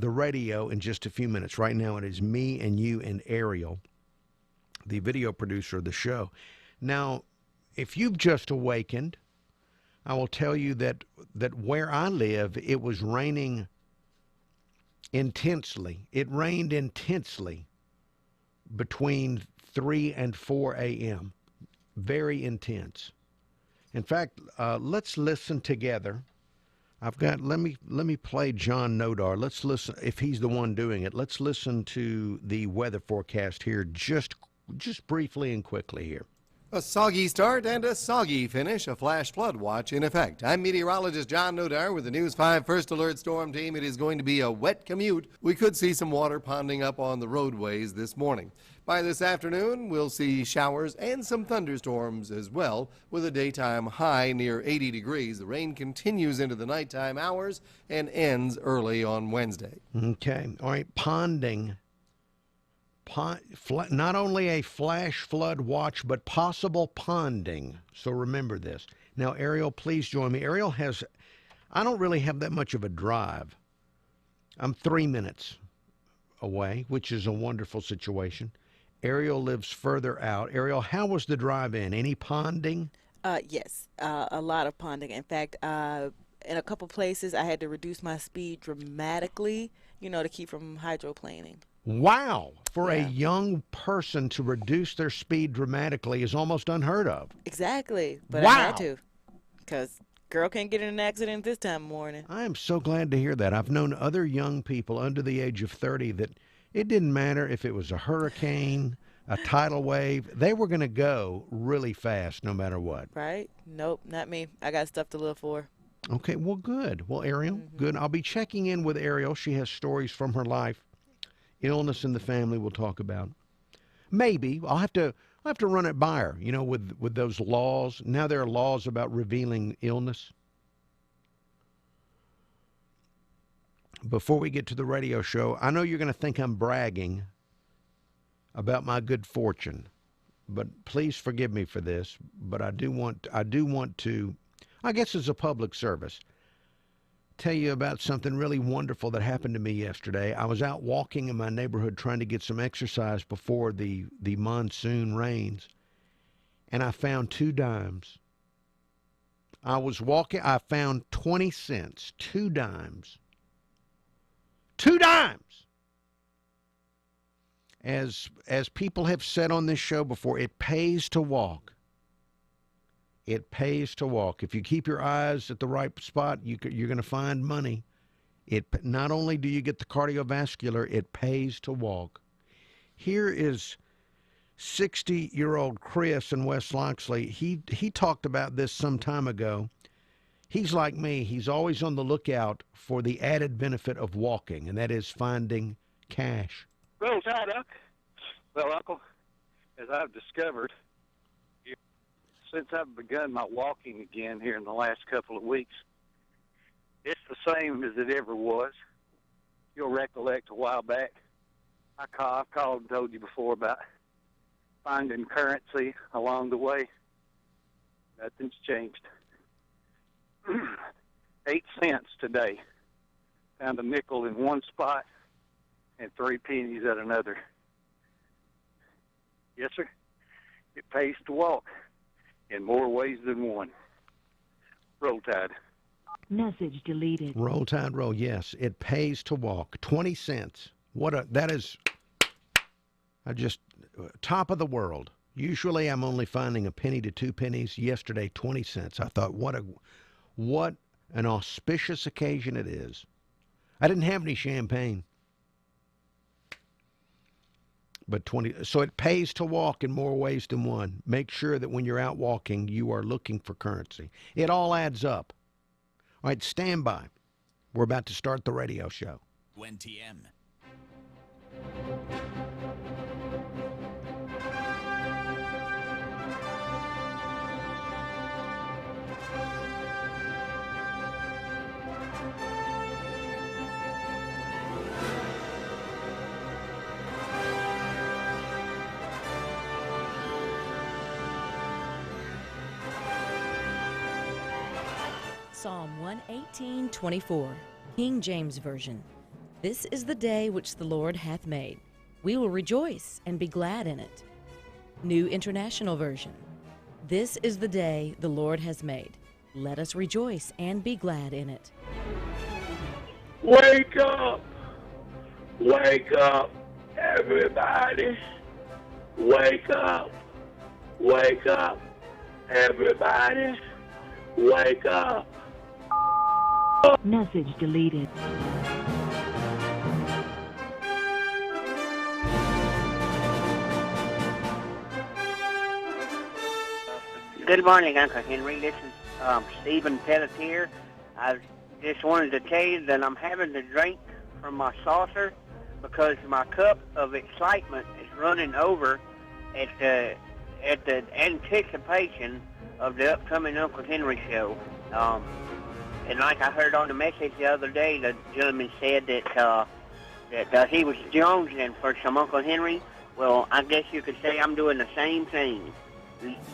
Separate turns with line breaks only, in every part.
the radio in just a few minutes. Right now, it is me and you and Ariel, the video producer of the show. Now, if you've just awakened, I will tell you that where I live, it was raining intensely. It rained intensely between 3 and 4 a.m. Very intense. In fact, let's listen together. Let me play John Nodar. Let's listen, if he's the one doing it. Let's listen to the weather forecast here just briefly and quickly here.
A soggy start and a soggy finish, a flash flood watch in effect. I'm meteorologist John Nodar with the News 5 First Alert Storm Team. It is going to be a wet commute. We could see some water ponding up on the roadways this morning. By this afternoon, we'll see showers and some thunderstorms as well, with a daytime high near 80 degrees. The rain continues into the nighttime hours and ends early on Wednesday.
Okay. All right. Ponding. Not only a flash flood watch, but possible ponding. So remember this. Now, Ariel, please join me. Ariel I don't really have that much of a drive. I'm 3 minutes away, which is a wonderful situation. Ariel lives further out. Ariel, how was the drive in? Any ponding?
Yes, a lot of ponding. In fact, in a couple places, I had to reduce my speed dramatically, to keep from hydroplaning.
Wow. For a young person to reduce their speed dramatically is almost unheard of.
Exactly. But
wow.
I had to, because girl can't get in an accident this time of morning.
I am so glad to hear that. I've known other young people under the age of 30 that it didn't matter if it was a hurricane, a tidal wave. They were going to go really fast no matter what.
Right? Nope, not me. I got stuff to live for.
Okay, well, good. Well, Ariel, good. I'll be checking in with Ariel. She has stories from her life. Illness in the family we'll talk about. Maybe I'll have to run it by her, with those laws. Now there are laws about revealing illness. Before we get to the radio show, I know you're going to think I'm bragging about my good fortune, but please forgive me for this. But I do want to, I guess as a public service, tell you about something really wonderful that happened to me yesterday. I was out walking in my neighborhood trying to get some exercise before the monsoon rains, and I found 2 dimes. I was walking, I found 20 cents, 2 dimes. 2 dimes! As people have said on this show before, it pays to walk. It pays to walk. If you keep your eyes at the right spot, you're going to find money. Not only do you get the cardiovascular, it pays to walk. Here is 60-year-old Chris in West Loxley. He talked about this some time ago. He's like me. He's always on the lookout for the added benefit of walking, and that is finding cash.
Well, Uncle, as I've discovered, since I've begun my walking again here in the last couple of weeks, it's the same as it ever was. You'll recollect a while back, I've called and told you before about finding currency along the way. Nothing's changed. 8 cents today. Found a nickel in one spot and 3 pennies at another. Yes, sir. It pays to walk in more ways than one. Roll Tide.
Message deleted.
Roll Tide, roll. Yes, it pays to walk. 20 cents. That is, top of the world. Usually I'm only finding a penny to 2 pennies. Yesterday, 20 cents. I thought, what an auspicious occasion it is. I didn't have any champagne. But so it pays to walk in more ways than one. Make sure that when you're out walking, you are looking for currency. It all adds up. All right, stand by. We're about to start the radio show.
Gwen TM.
Psalm 118:24, King James Version.
This is the day which the Lord hath made. We will rejoice and be glad in it. New International Version. This is the day the Lord has made. Let us rejoice and be glad in it.
Wake up! Wake up, everybody! Wake up! Wake up, everybody! Wake up!
Message deleted.
Good morning, Uncle Henry. This is Stephen Pelletier. I just wanted to tell you that I'm having to drink from my saucer because my cup of excitement is running over at the anticipation of the upcoming Uncle Henry show. And like I heard on the message the other day, the gentleman said that he was jonesing for some Uncle Henry. Well, I guess you could say I'm doing the same thing.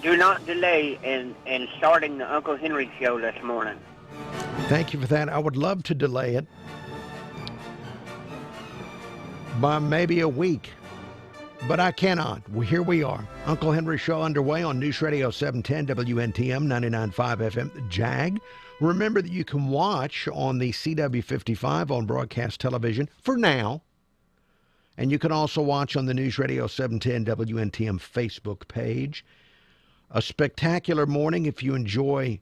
Do not delay in starting the Uncle Henry show this morning.
Thank you for that. I would love to delay it by maybe a week, but I cannot. Well, here we are. Uncle Henry show underway on News Radio 710 WNTM 99.5 FM Jag. Remember that you can watch on the CW55 on broadcast television for now. And you can also watch on the News Radio 710 WNTM Facebook page. A spectacular morning if you enjoy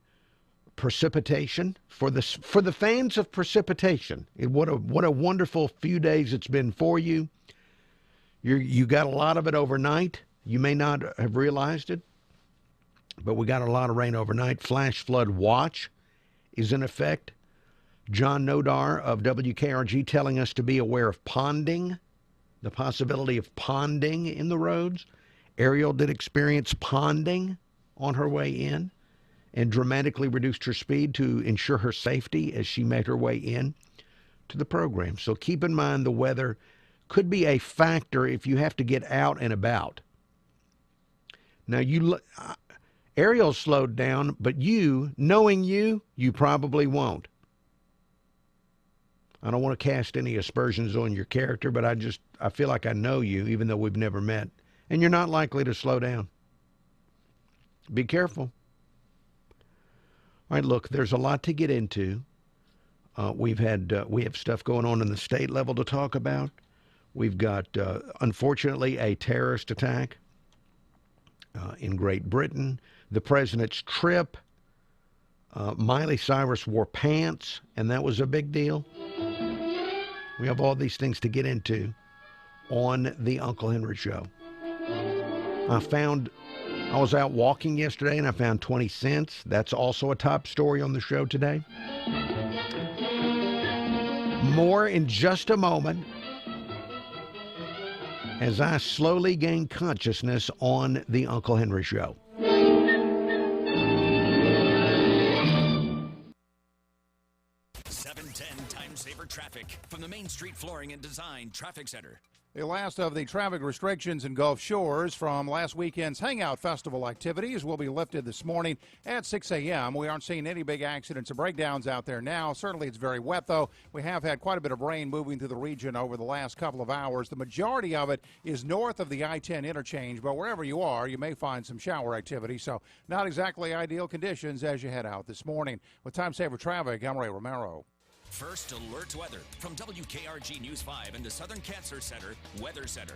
precipitation. For the fans of precipitation, what a wonderful few days it's been for you. You got a lot of it overnight. You may not have realized it, but we got a lot of rain overnight. Flash flood watch is in effect. John Nodar of WKRG telling us to be aware of ponding, the possibility of ponding in the roads. Ariel did experience ponding on her way in and dramatically reduced her speed to ensure her safety as she made her way in to the program. So keep in mind the weather could be a factor if you have to get out and about. Now, Ariel slowed down, but knowing you probably won't. I don't want to cast any aspersions on your character, but I feel like I know you, even though we've never met. And you're not likely to slow down. Be careful. All right, look, there's a lot to get into. We have stuff going on in the state level to talk about. We've got, unfortunately, a terrorist attack in Great Britain. The president's trip. Miley Cyrus wore pants, and that was a big deal. We have all these things to get into on the Uncle Henry Show. I was out walking yesterday and I found 20 cents. That's also a top story on the show today. More in just a moment as I slowly gain consciousness on the Uncle Henry Show.
Time saver traffic from the Main Street Flooring and Design Traffic Center.
The last of the traffic restrictions in Gulf Shores from last weekend's Hangout Festival activities will be lifted this morning at 6 a.m. We aren't seeing any big accidents or breakdowns out there now. Certainly it's very wet, though. We have had quite a bit of rain moving through the region over the last couple of hours. The majority of it is north of the I-10 interchange, but wherever you are, you may find some shower activity, so not exactly ideal conditions as you head out this morning. With Time Saver Traffic, I'm Ray Romero.
First Alert Weather from WKRG News 5 and the Southern Cancer Center Weather Center.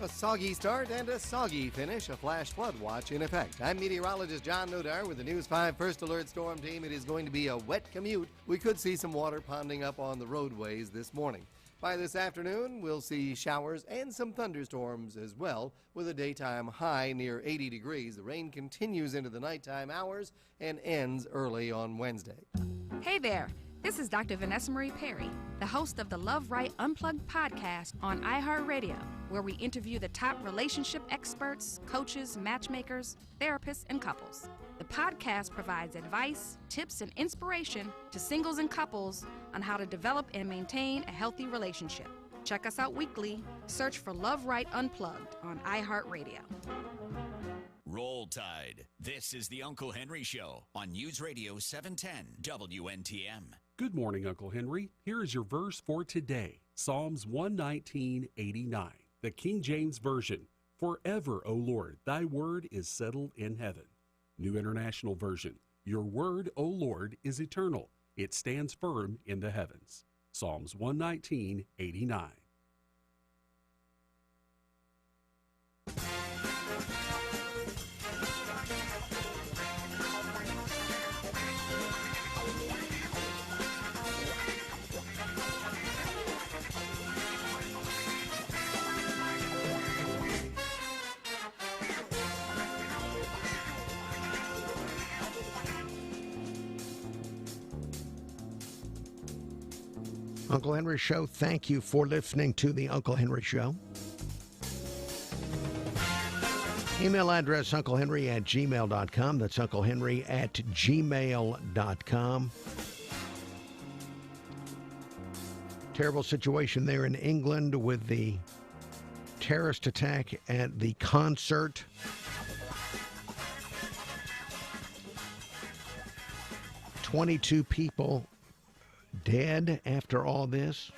A soggy start and a soggy finish, a flash flood watch in effect. I'm meteorologist John Nodar with the News 5 First Alert Storm Team. It is going to be a wet commute. We could see some water ponding up on the roadways this morning. By this afternoon, we'll see showers and some thunderstorms as well, with a daytime high near 80 degrees. The rain continues into the nighttime hours and ends early on Wednesday.
Hey there. This is Dr. Vanessa Marie Perry, the host of the Love Right Unplugged podcast on iHeartRadio, where we interview the top relationship experts, coaches, matchmakers, therapists, and couples. The podcast provides advice, tips, and inspiration to singles and couples on how to develop and maintain a healthy relationship. Check us out weekly. Search for Love Right Unplugged on iHeartRadio.
Roll Tide. This is the Uncle Henry Show on News Radio 710 WNTM.
Good morning, Uncle Henry. Here is your verse for today. Psalms 119:89, the King James Version. Forever, O Lord, thy word is settled in heaven. New International Version. Your word, O Lord, is eternal. It stands firm in the heavens. Psalms 119:89.
Uncle Henry Show, thank you for listening to the Uncle Henry Show. Email address unclehenry@gmail.com. That's unclehenry@gmail.com. Terrible situation there in England with the terrorist attack at the concert. "22 people dead after all this."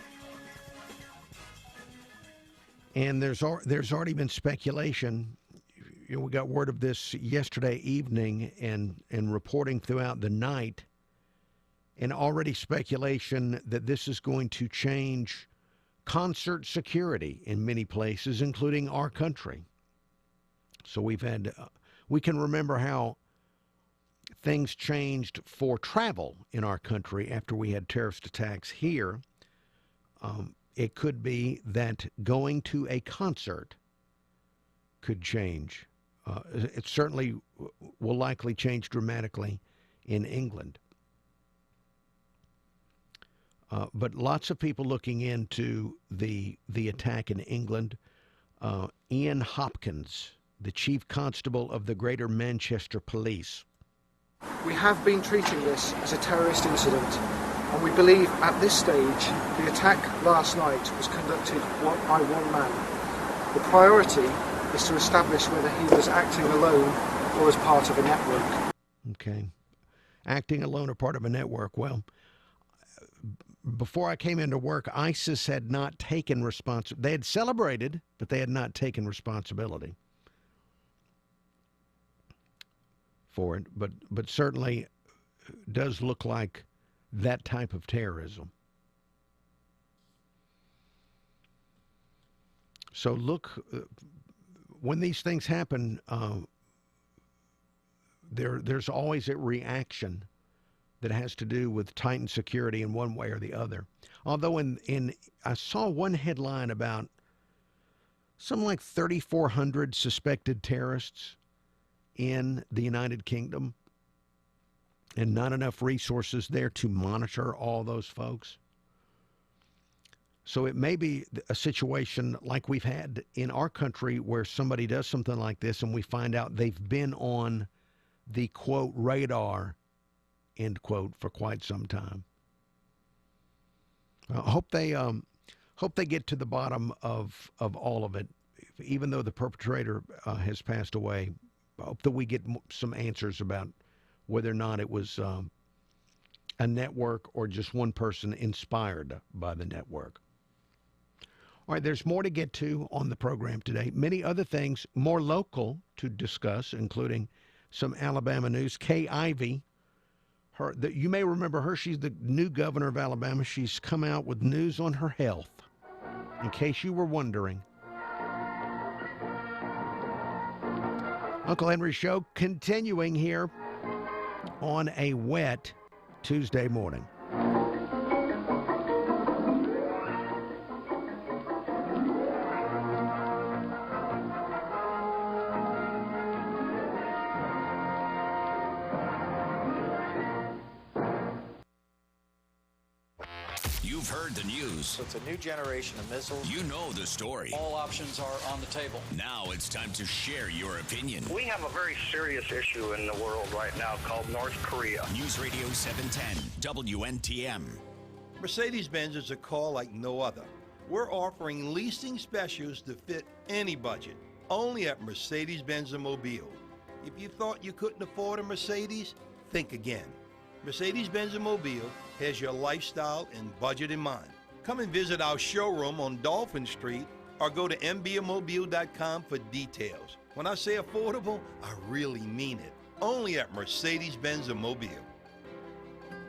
And there's already been speculation. We got word of this yesterday evening and reporting throughout the night, and already speculation that this is going to change concert security in many places, including our country. So we can remember how things changed for travel in our country after we had terrorist attacks here. It could be that going to a concert could change. It certainly will likely change dramatically in England. But lots of people looking into the attack in England. Ian Hopkins, the Chief Constable of the Greater Manchester Police.
We have been treating this as a terrorist incident, and we believe at this stage the attack last night was conducted by one man. The priority is to establish whether he was acting alone or as part of a network.
Okay. Acting alone or part of a network. Well, before I came into work, ISIS had not taken responsibility. They had celebrated, but they had not taken responsibility for it. But certainly does look like that type of terrorism. So look, when these things happen, there's always a reaction that has to do with tightened security in one way or the other. Although I saw one headline about something like 3,400 suspected terrorists in the United Kingdom, and not enough resources there to monitor all those folks. So it may be a situation like we've had in our country where somebody does something like this and we find out they've been on the, quote, radar, end quote, for quite some time. I hope they get to the bottom of all of it, even though the perpetrator has passed away. I hope that we get some answers about whether or not it was a network or just one person inspired by the network. All right, there's more to get to on the program today. Many other things more local to discuss, including some Alabama news. Kay Ivey, you may remember her. She's the new governor of Alabama. She's come out with news on her health, in case you were wondering. Uncle Henry Show continuing here on a wet Tuesday morning.
You've heard the news.
It's a new generation of missiles.
You know the story.
All options are on the table.
Now it's time to share your opinion.
We have a very serious issue in the world right now called North Korea.
News Radio 710, WNTM.
Mercedes-Benz is a call like no other. We're offering leasing specials to fit any budget, only at Mercedes-Benz and Mobile. If you thought you couldn't afford a Mercedes, think again. Mercedes-Benz and Mobile has your lifestyle and budget in mind. Come and visit our showroom on Dolphin Street or go to mbmobile.com for details. When I say affordable, I really mean it. Only at Mercedes-Benz of Mobile.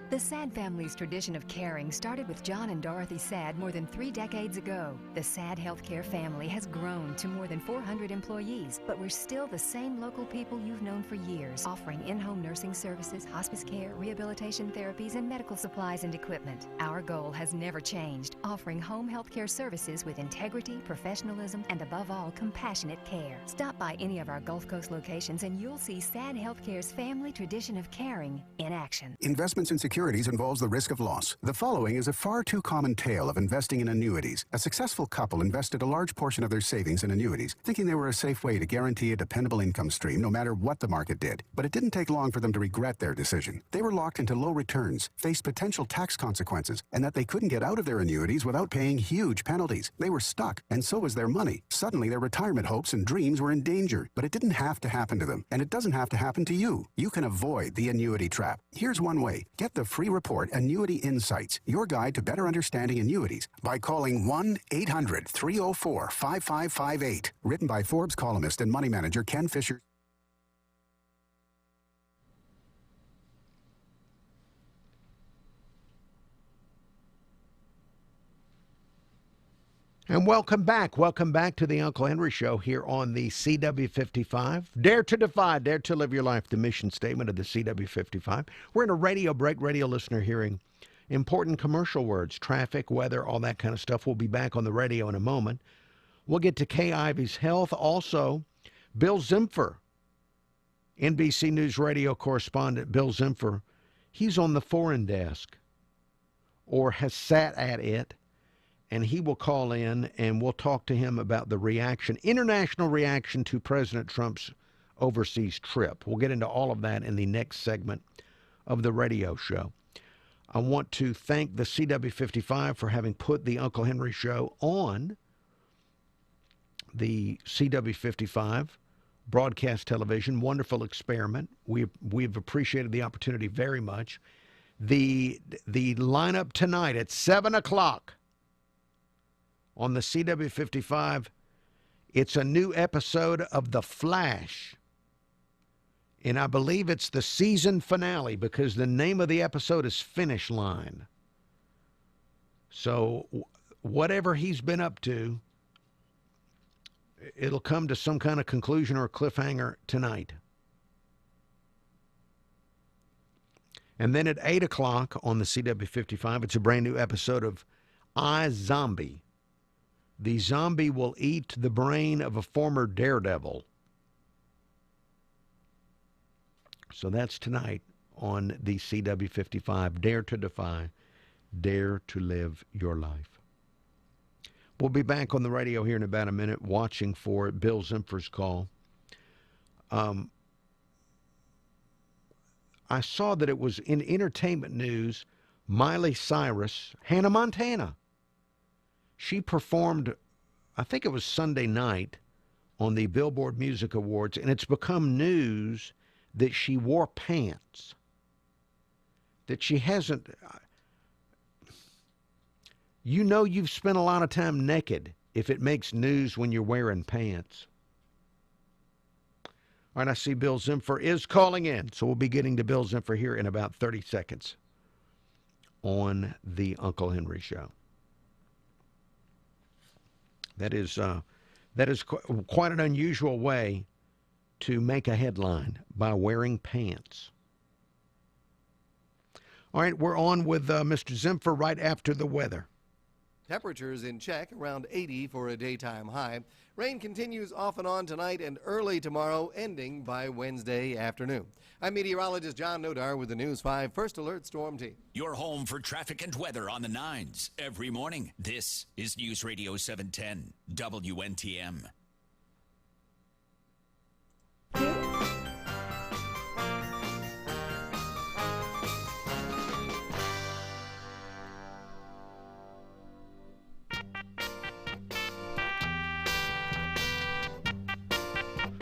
The Sad family's tradition of caring started with John and Dorothy Sad more than 3 decades ago. The Sad Healthcare family has grown to more than 400 employees, but we're still the same local people you've known for years, offering in-home nursing services, hospice care, rehabilitation therapies, and medical supplies and equipment. Our goal has never changed, offering home healthcare services with integrity, professionalism, and above all, compassionate care. Stop by any of our Gulf Coast locations and you'll see Sad Healthcare's family tradition of caring in action.
Investments in securities involves the risk of loss. The following is a far too common tale of investing in annuities. A successful couple invested a large portion of their savings in annuities, thinking they were a safe way to guarantee a dependable income stream no matter what the market did. But it didn't take long for them to regret their decision. They were locked into low returns, faced potential tax consequences, and that they couldn't get out of their annuities without paying huge penalties. They were stuck, and so was their money. Suddenly, their retirement hopes and dreams were in danger. But it didn't have to happen to them, and it doesn't have to happen to you. You can avoid the annuity trap. Here's one way. Get the free report, Annuity Insights, your guide to better understanding annuities, by calling 1-800-304-5558. Written by Forbes columnist and money manager Ken Fisher.
And welcome back. Welcome back to the Uncle Henry Show here on the CW55. Dare to defy, dare to live your life, the mission statement of the CW55. We're in a radio break, radio listener hearing important commercial words, traffic, weather, all that kind of stuff. We'll be back on the radio in a moment. We'll get to Kay Ivey's health. Also, Bill Zimfer, NBC News radio correspondent Bill Zimfer, he's on the foreign desk or has sat at it. And he will call in and we'll talk to him about the reaction, international reaction to President Trump's overseas trip. We'll get into all of that in the next segment of the radio show. I want to thank the CW55 for having put the Uncle Henry Show on the CW55 broadcast television. Wonderful experiment. We've appreciated the opportunity very much. The lineup tonight at 7 o'clock. On the CW55, it's a new episode of The Flash. And I believe it's the season finale because the name of the episode is Finish Line. So whatever he's been up to, it'll come to some kind of conclusion or a cliffhanger tonight. And then at 8 o'clock on the CW55, it's a brand new episode of iZombie. The zombie will eat the brain of a former daredevil. So that's tonight on the CW55. Dare to defy, dare to live your life. We'll be back on the radio here in about a minute watching for Bill Zimfer's call. I saw that it was in entertainment news, Miley Cyrus, Hannah Montana. She performed, I think it was Sunday night, on the Billboard Music Awards, and it's become news that she wore pants. That she hasn't... You know you've spent a lot of time naked if it makes news when you're wearing pants. All right, I see Bill Zimfer is calling in, so we'll be getting to Bill Zimfer here in about 30 seconds on the Uncle Henry Show. That is quite an unusual way to make a headline, by wearing pants. All right, we're on with Mr. Zimfer right after the weather.
Temperatures in check, around 80 for a daytime high. Rain continues off and on tonight and early tomorrow, ending by Wednesday afternoon. I'm meteorologist John Nodar with the News 5 First Alert Storm Team.
Your home for traffic and weather on the 9s every morning. This is News Radio 710 WNTM.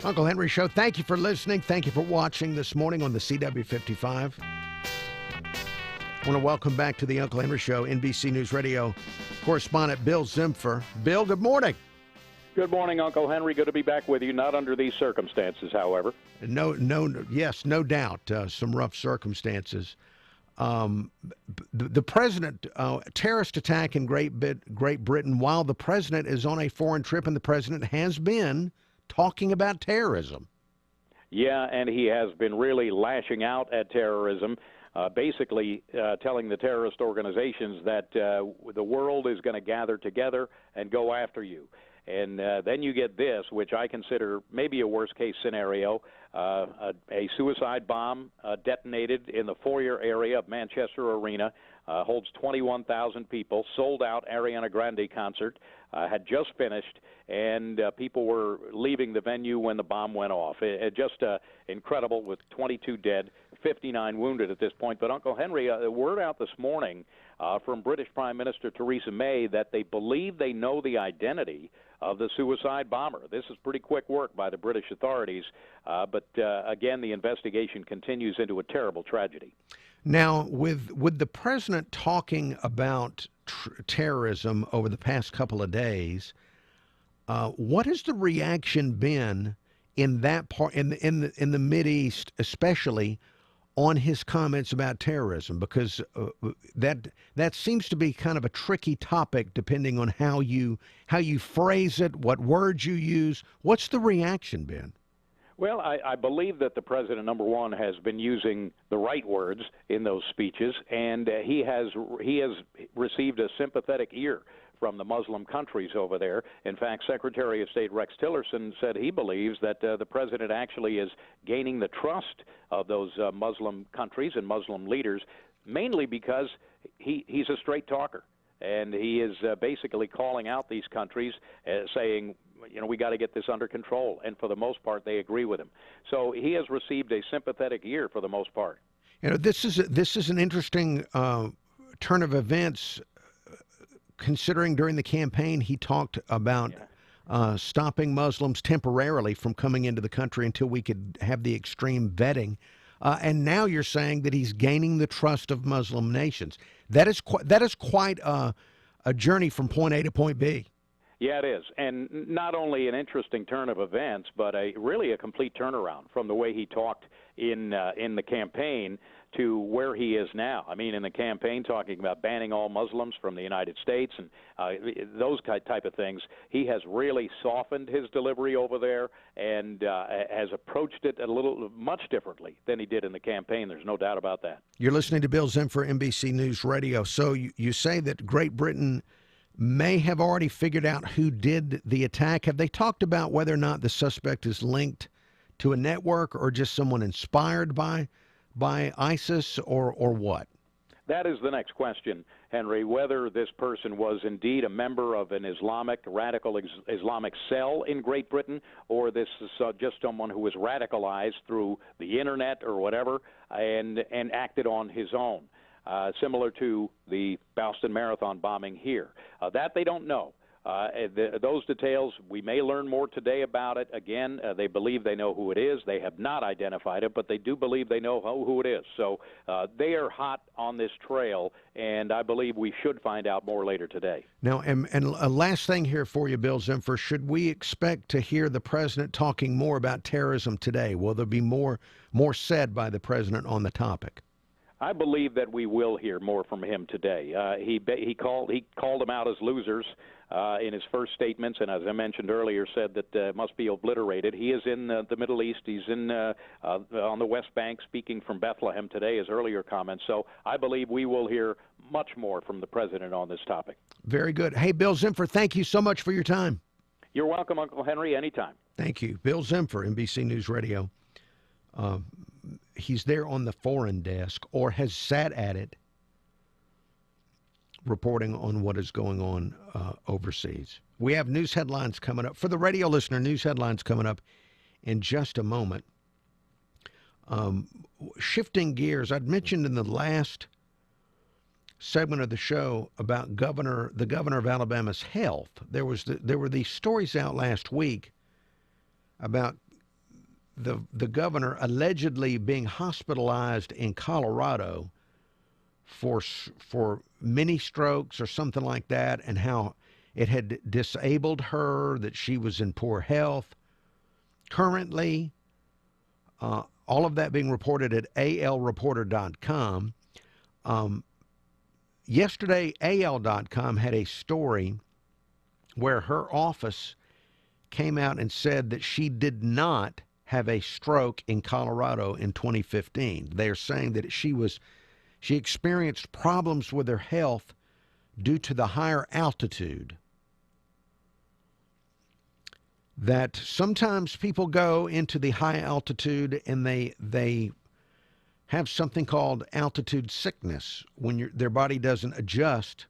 Uncle Henry Show, thank you for listening. Thank you for watching this morning on the CW55. I want to welcome back to the Uncle Henry Show, NBC News Radio correspondent Bill Zimfer. Bill, good morning.
Good morning, Uncle Henry. Good to be back with you. Not under these circumstances, however.
No, no doubt. Some rough circumstances. The president, terrorist attack in Great Britain, while the president is on a foreign trip, and the president has been talking about terrorism.
Yeah, and he has been really lashing out at terrorism, basically telling the terrorist organizations that the world is going to gather together and go after you. And then you get this, which I consider maybe a worst-case scenario, a suicide bomb detonated in the foyer area of Manchester Arena, holds 21,000 people, sold-out Ariana Grande concert, had just finished, and people were leaving the venue when the bomb went off. Just incredible, with 22 dead, 59 wounded at this point. But, Uncle Henry, a word out this morning from British Prime Minister Theresa May that they believe they know the identity of the suicide bomber. This is pretty quick work by the British authorities, but again, the investigation continues into a terrible tragedy.
Now, with the president talking about terrorism over the past couple of days, what has the reaction been in that part, in the Mideast, especially on his comments about terrorism? Because that seems to be kind of a tricky topic, depending on how you phrase it, what words you use. What's the reaction been?
Well, I believe that the president, number one, has been using the right words in those speeches, and he has received a sympathetic ear from the Muslim countries over there. In fact, Secretary of State Rex Tillerson said he believes that the president actually is gaining the trust of those Muslim countries and Muslim leaders, mainly because he's a straight talker. And he is basically calling out these countries, saying, we got to get this under control. And for the most part, they agree with him. So he has received a sympathetic ear for the most part.
This is an interesting turn of events, considering during the campaign he talked about stopping Muslims temporarily from coming into the country until we could have the extreme vetting. And now you're saying that he's gaining the trust of Muslim nations. That is quite a journey from point A to point B.
Yeah, it is. And not only an interesting turn of events, but really a complete turnaround from the way he talked in the campaign to where he is now. I mean, in the campaign, talking about banning all Muslims from the United States and those type of things, he has really softened his delivery over there and has approached it much differently than he did in the campaign. There's no doubt about that.
You're listening to Bill Zimfer, NBC News Radio. So you say that Great Britain may have already figured out who did the attack. Have they talked about whether or not the suspect is linked to a network or just someone inspired by ISIS or what?
That is the next question, Henry, whether this person was indeed a member of an radical Islamic cell in Great Britain, or this is just someone who was radicalized through the internet or whatever and acted on his own. Similar to the Boston Marathon bombing here. That they don't know. Those details, we may learn more today about it. Again, they believe they know who it is. They have not identified it, but they do believe they know who it is. So they are hot on this trail, and I believe we should find out more later today.
Now, and a last thing here for you, Bill Zimfer. Should we expect to hear the president talking more about terrorism today? Will there be more said by the president on the topic?
I believe that we will hear more from him today. He called them out as losers in his first statements, and as I mentioned earlier, said that must be obliterated. He is in the Middle East. He's on the West Bank, speaking from Bethlehem today, his earlier comments. So I believe we will hear much more from the president on this topic.
Very good. Hey, Bill Zimfer, thank you so much for your time.
You're welcome, Uncle Henry, anytime.
Thank you. Bill Zimfer, NBC News Radio. He's there on the foreign desk or has sat at it reporting on what is going on overseas. We have news headlines coming up. For the radio listener, news headlines coming up in just a moment. Shifting gears, I'd mentioned in the last segment of the show about the governor of Alabama's health. There were these stories out last week about the governor allegedly being hospitalized in Colorado for mini strokes or something like that, and how it had disabled her, that she was in poor health. Currently, all of that being reported at alreporter.com. Yesterday, AL.com had a story where her office came out and said that she did not have a stroke in Colorado in 2015. They're saying that she experienced problems with her health due to the higher altitude. That sometimes people go into the high altitude and they have something called altitude sickness when their body doesn't adjust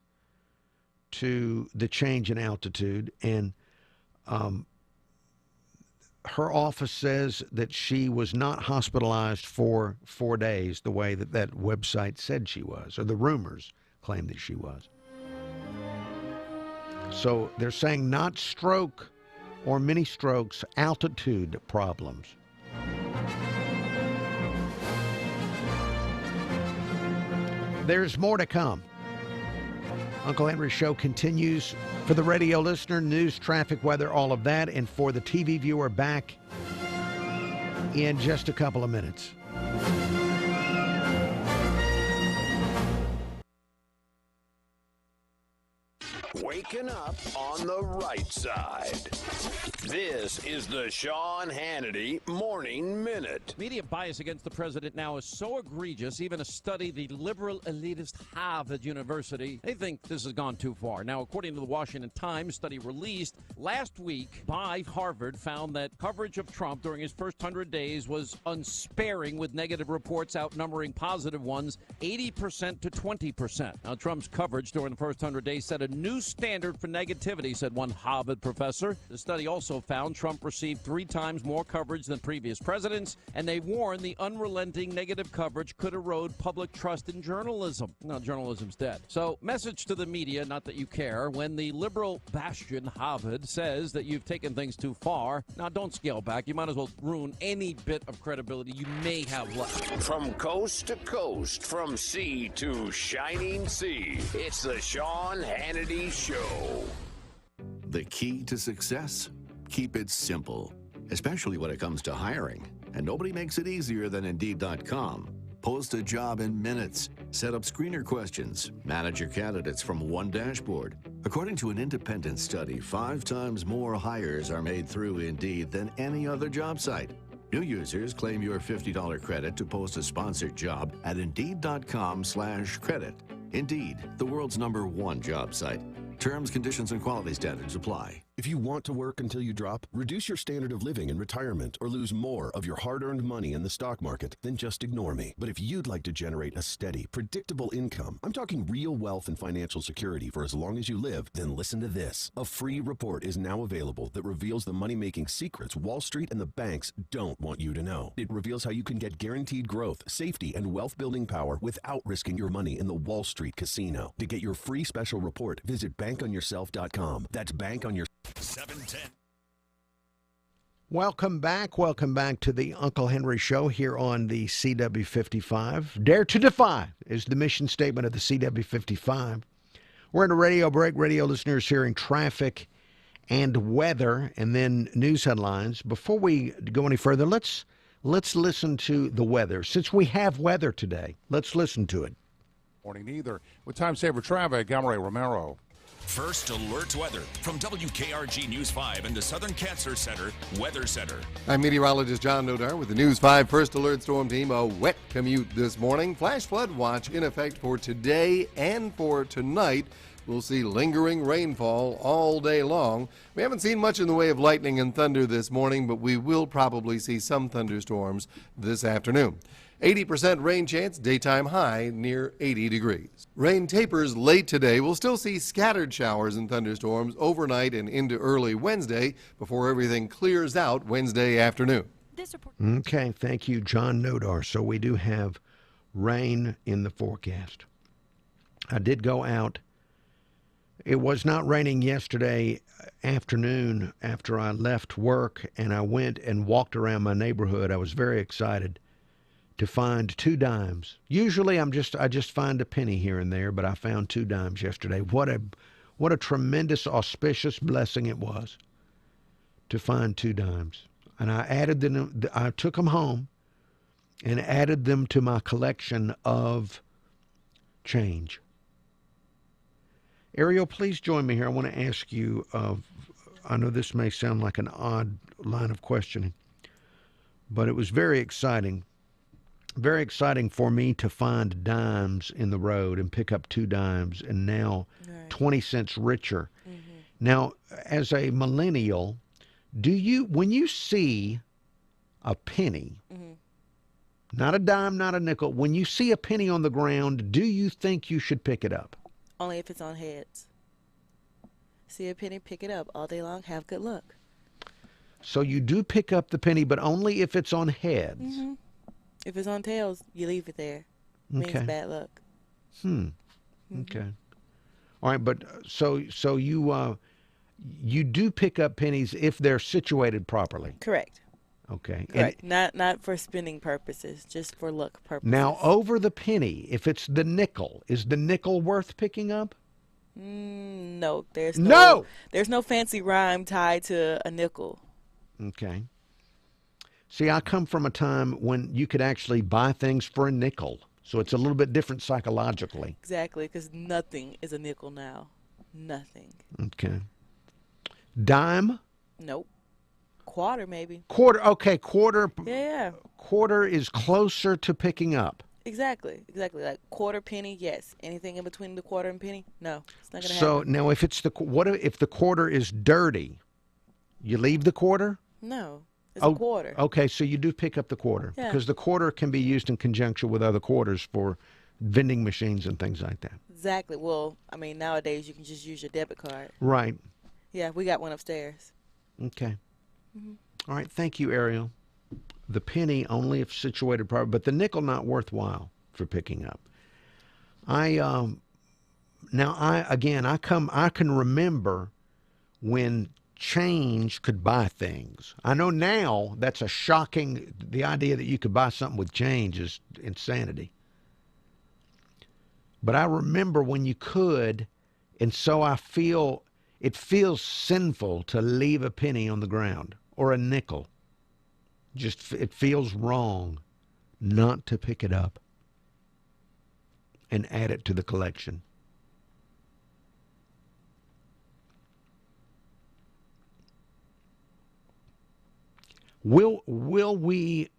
to the change in altitude. And her office says that she was not hospitalized for 4 days the way that website said she was, or the rumors claim that she was. So they're saying not stroke or mini strokes, altitude problems. There's more to come. Uncle Henry's show continues. For the radio listener, news, traffic, weather, all of that. And for the TV viewer, back in just a couple of minutes.
Waking up on the right side. This is the Sean Hannity Morning Minute.
Media bias against the president now is so egregious, even a study, the liberal elitist Harvard University, they think this has gone too far. Now, according to the Washington Times study released last week by Harvard, found that coverage of Trump during his first 100 days was unsparing, with negative reports outnumbering positive ones 80% to 20%. Now, Trump's coverage during the first 100 days set a new standard for negativity, said one Harvard professor. The study also found Trump received 3 times more coverage than previous presidents, and they warned the unrelenting negative coverage could erode public trust in journalism. Now, journalism's dead. So, message to the media, not that you care, when the liberal bastion Harvard says that you've taken things too far, now don't scale back. You might as well ruin any bit of credibility you may have left.
From coast to coast, from sea to shining sea, it's the Sean Hannity Show.
The key to success? Keep it simple, especially when it comes to hiring. And nobody makes it easier than Indeed.com. Post a job in minutes. Set up screener questions. Manage your candidates from one dashboard. According to an independent study, 5 times more hires are made through Indeed than any other job site. New users claim your $50 credit to post a sponsored job at Indeed.com/credit. Indeed, the world's #1 job site. Terms, conditions, and quality standards apply.
If you want to work until you drop, reduce your standard of living in retirement, or lose more of your hard-earned money in the stock market, then just ignore me. But if you'd like to generate a steady, predictable income, I'm talking real wealth and financial security for as long as you live, then listen to this. A free report is now available that reveals the money-making secrets Wall Street and the banks don't want you to know. It reveals how you can get guaranteed growth, safety, and wealth-building power without risking your money in the Wall Street casino. To get your free special report, visit bankonyourself.com. That's bankonyourself.
710.
Welcome back to the Uncle Henry Show here on the CW55. Dare to defy is the mission statement of the CW55. We're in a radio break. Radio listeners hearing traffic and weather, and then news headlines. Before we go any further, let's listen to the weather. Since we have weather today, let's listen to it.
Morning either. With time saver traffic, I'm Ray Romero.
First Alert Weather from WKRG News 5 and the Southern Cancer Center Weather Center.
I'm meteorologist John Nodar with the News 5 First Alert Storm Team. A wet commute this morning. Flash flood watch in effect for today and for tonight. We'll see lingering rainfall all day long. We haven't seen much in the way of lightning and thunder this morning, but we will probably see some thunderstorms this afternoon. 80% rain chance, daytime high near 80 degrees. Rain tapers late today. We'll still see scattered showers and thunderstorms overnight and into early Wednesday before everything clears out Wednesday afternoon.
Okay, thank you, John Nodar. So we do have rain in the forecast. I did go out. It was not raining yesterday afternoon after I left work, and I went and walked around my neighborhood. I was very excited to find 2 dimes. Usually I just find a penny here and there, but I found 2 dimes yesterday. What a tremendous auspicious blessing it was to find 2 dimes. And I took them home and added them to my collection of change. Ariel, please join me here. I want to ask you, I know this may sound like an odd line of questioning, but it was very exciting for me to find dimes in the road and pick up 2 dimes, and now 20 cents richer. Now, as a millennial, when you see a penny, not a dime, not a nickel, when you see a penny on the ground, do you think you should pick it up?
Only if it's on heads. See a penny, pick it up all day long, have good luck.
So you do pick up the penny, but only if it's on heads.
If it's on tails, you leave it there. Means bad luck.
Okay. All right, but so you do pick up pennies if they're situated properly.
Correct.
Okay.
Correct. Not for spending purposes, just for luck purposes.
Now, over the penny, if it's the nickel, is the nickel worth picking up?
No, there's no fancy rhyme tied to a nickel.
Okay. See, I come from a time when you could actually buy things for a nickel, so it's a little bit different psychologically.
Exactly, because nothing is a nickel now. Nothing.
Okay. Dime?
Nope. Quarter, maybe.
Quarter, okay, quarter.
Yeah.
Quarter is closer to picking up.
Exactly. Like quarter, penny, yes. Anything in between the quarter and penny? No, it's not going to happen.
So now if it's what if the quarter is dirty? You leave the quarter?
No, it's a quarter.
Okay, so you do pick up the quarter.
Yeah.
Because the quarter can be used in conjunction with other quarters for vending machines and things like that.
Exactly. Well, I mean, nowadays you can just use your debit card.
Right.
Yeah, we got one upstairs.
Okay. All right, thank you, Ariel. The penny only if situated properly, but the nickel not worthwhile for picking up. I can remember when change could buy things. I know now that's a shocking, the idea that you could buy something with change is insanity. But I remember when you could, and so it feels sinful to leave a penny on the ground or a nickel. It feels wrong not to pick it up and add it to the collection. Will we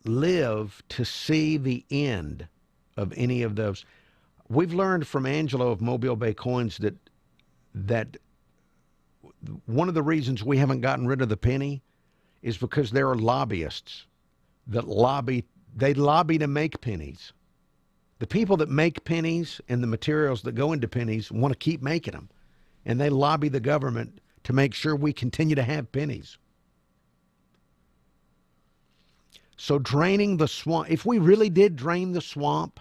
live to see the end of any of those? We've learned from Angelo of Mobile Bay Coins that one of the reasons we haven't gotten rid of the penny is because there are lobbyists that lobby to make pennies. The people that make pennies and the materials that go into pennies want to keep making them, and they lobby the government to make sure we continue to have pennies. So draining the swamp, if we really did drain the swamp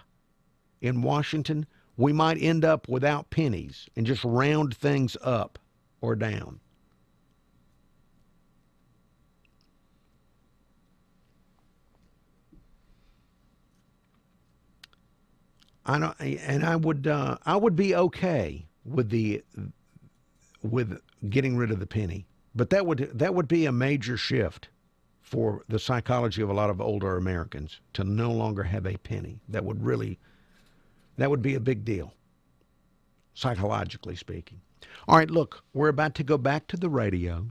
in Washington, we might end up without pennies and just round things up or down. I would be okay with getting rid of the penny, but that would be a major shift for the psychology of a lot of older Americans to no longer have a penny. That would be a big deal, psychologically speaking. All right, look, we're about to go back to the radio.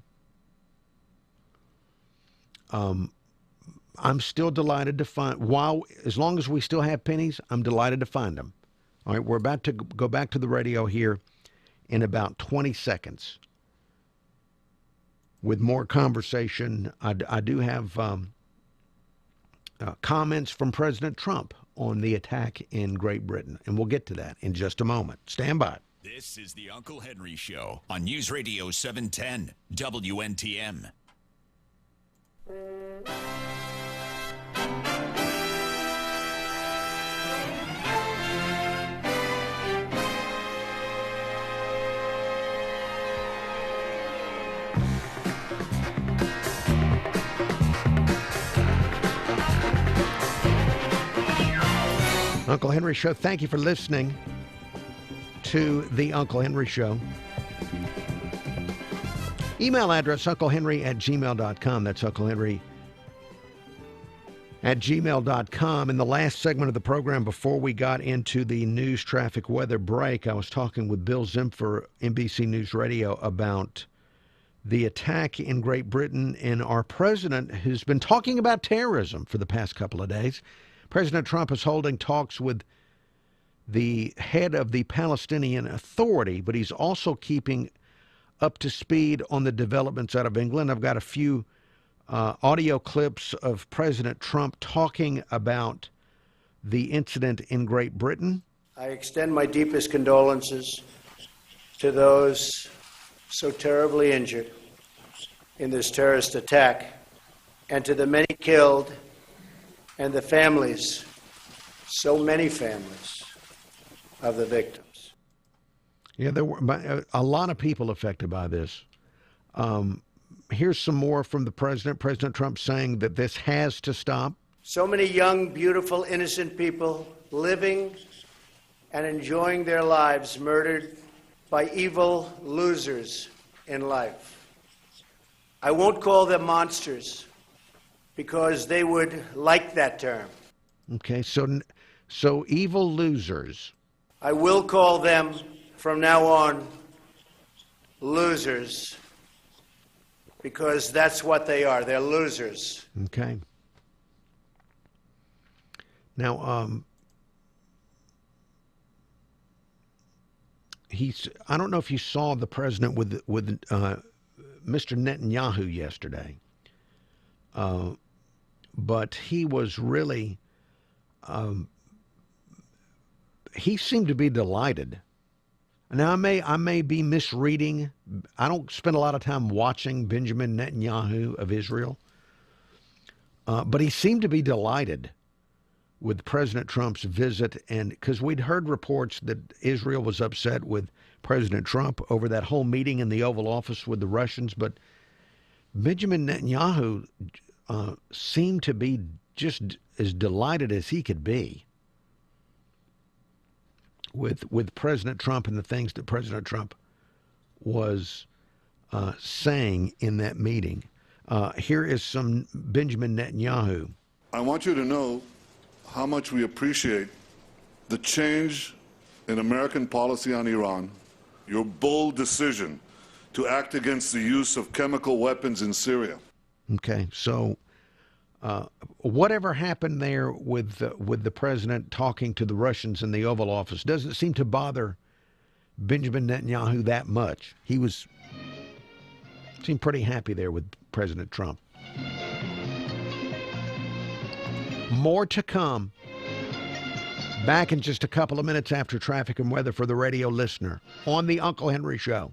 I'm still delighted to find, as long as we still have pennies, I'm delighted to find them. All right, we're about to go back to the radio here in about 20 seconds with more conversation. I do have comments from President Trump on the attack in Great Britain, and we'll get to that in just a moment. Stand by.
This is the Uncle Henry Show on News Radio 710 WNTM.
Uncle Henry Show. Thank you for listening to the Uncle Henry Show. Email address, unclehenry@gmail.com. That's unclehenry@gmail.com. In the last segment of the program, before we got into the news, traffic, weather break, I was talking with Bill Zimfer, NBC News Radio, about the attack in Great Britain, and our president has been talking about terrorism for the past couple of days. President Trump is holding talks with the head of the Palestinian Authority, but he's also keeping up to speed on the developments out of England. I've got a few audio clips of President Trump talking about the incident in Great Britain.
I extend my deepest condolences to those so terribly injured in this terrorist attack, and to the many killed and the families, so many families, of the victims.
Yeah, there were a lot of people affected by this. Here's some more from the president. President Trump saying that this has to stop.
So many young, beautiful, innocent people living and enjoying their lives murdered by evil losers in life. I won't call them monsters because they would like that term.
Okay, so evil losers.
I will call them from now on losers, because that's what they are. They're losers.
Okay. Now, I don't know if you saw the president with Mr. Netanyahu yesterday, but he was really, he seemed to be delighted. Now, I may be misreading. I don't spend a lot of time watching Benjamin Netanyahu of Israel, but he seemed to be delighted with President Trump's visit, and because we'd heard reports that Israel was upset with President Trump over that whole meeting in the Oval Office with the Russians, but Benjamin Netanyahu seemed to be just as delighted as he could be with President Trump and the things that President Trump was saying in that meeting. Here is some Benjamin Netanyahu.
I want you to know how much we appreciate the change in American policy on Iran, your bold decision to act against the use of chemical weapons in Syria.
Okay, so whatever happened there with the president talking to the Russians in the Oval Office doesn't seem to bother Benjamin Netanyahu that much. He seemed pretty happy there with President Trump. More to come. Back in just a couple of minutes after traffic and weather for the radio listener on the Uncle Henry Show.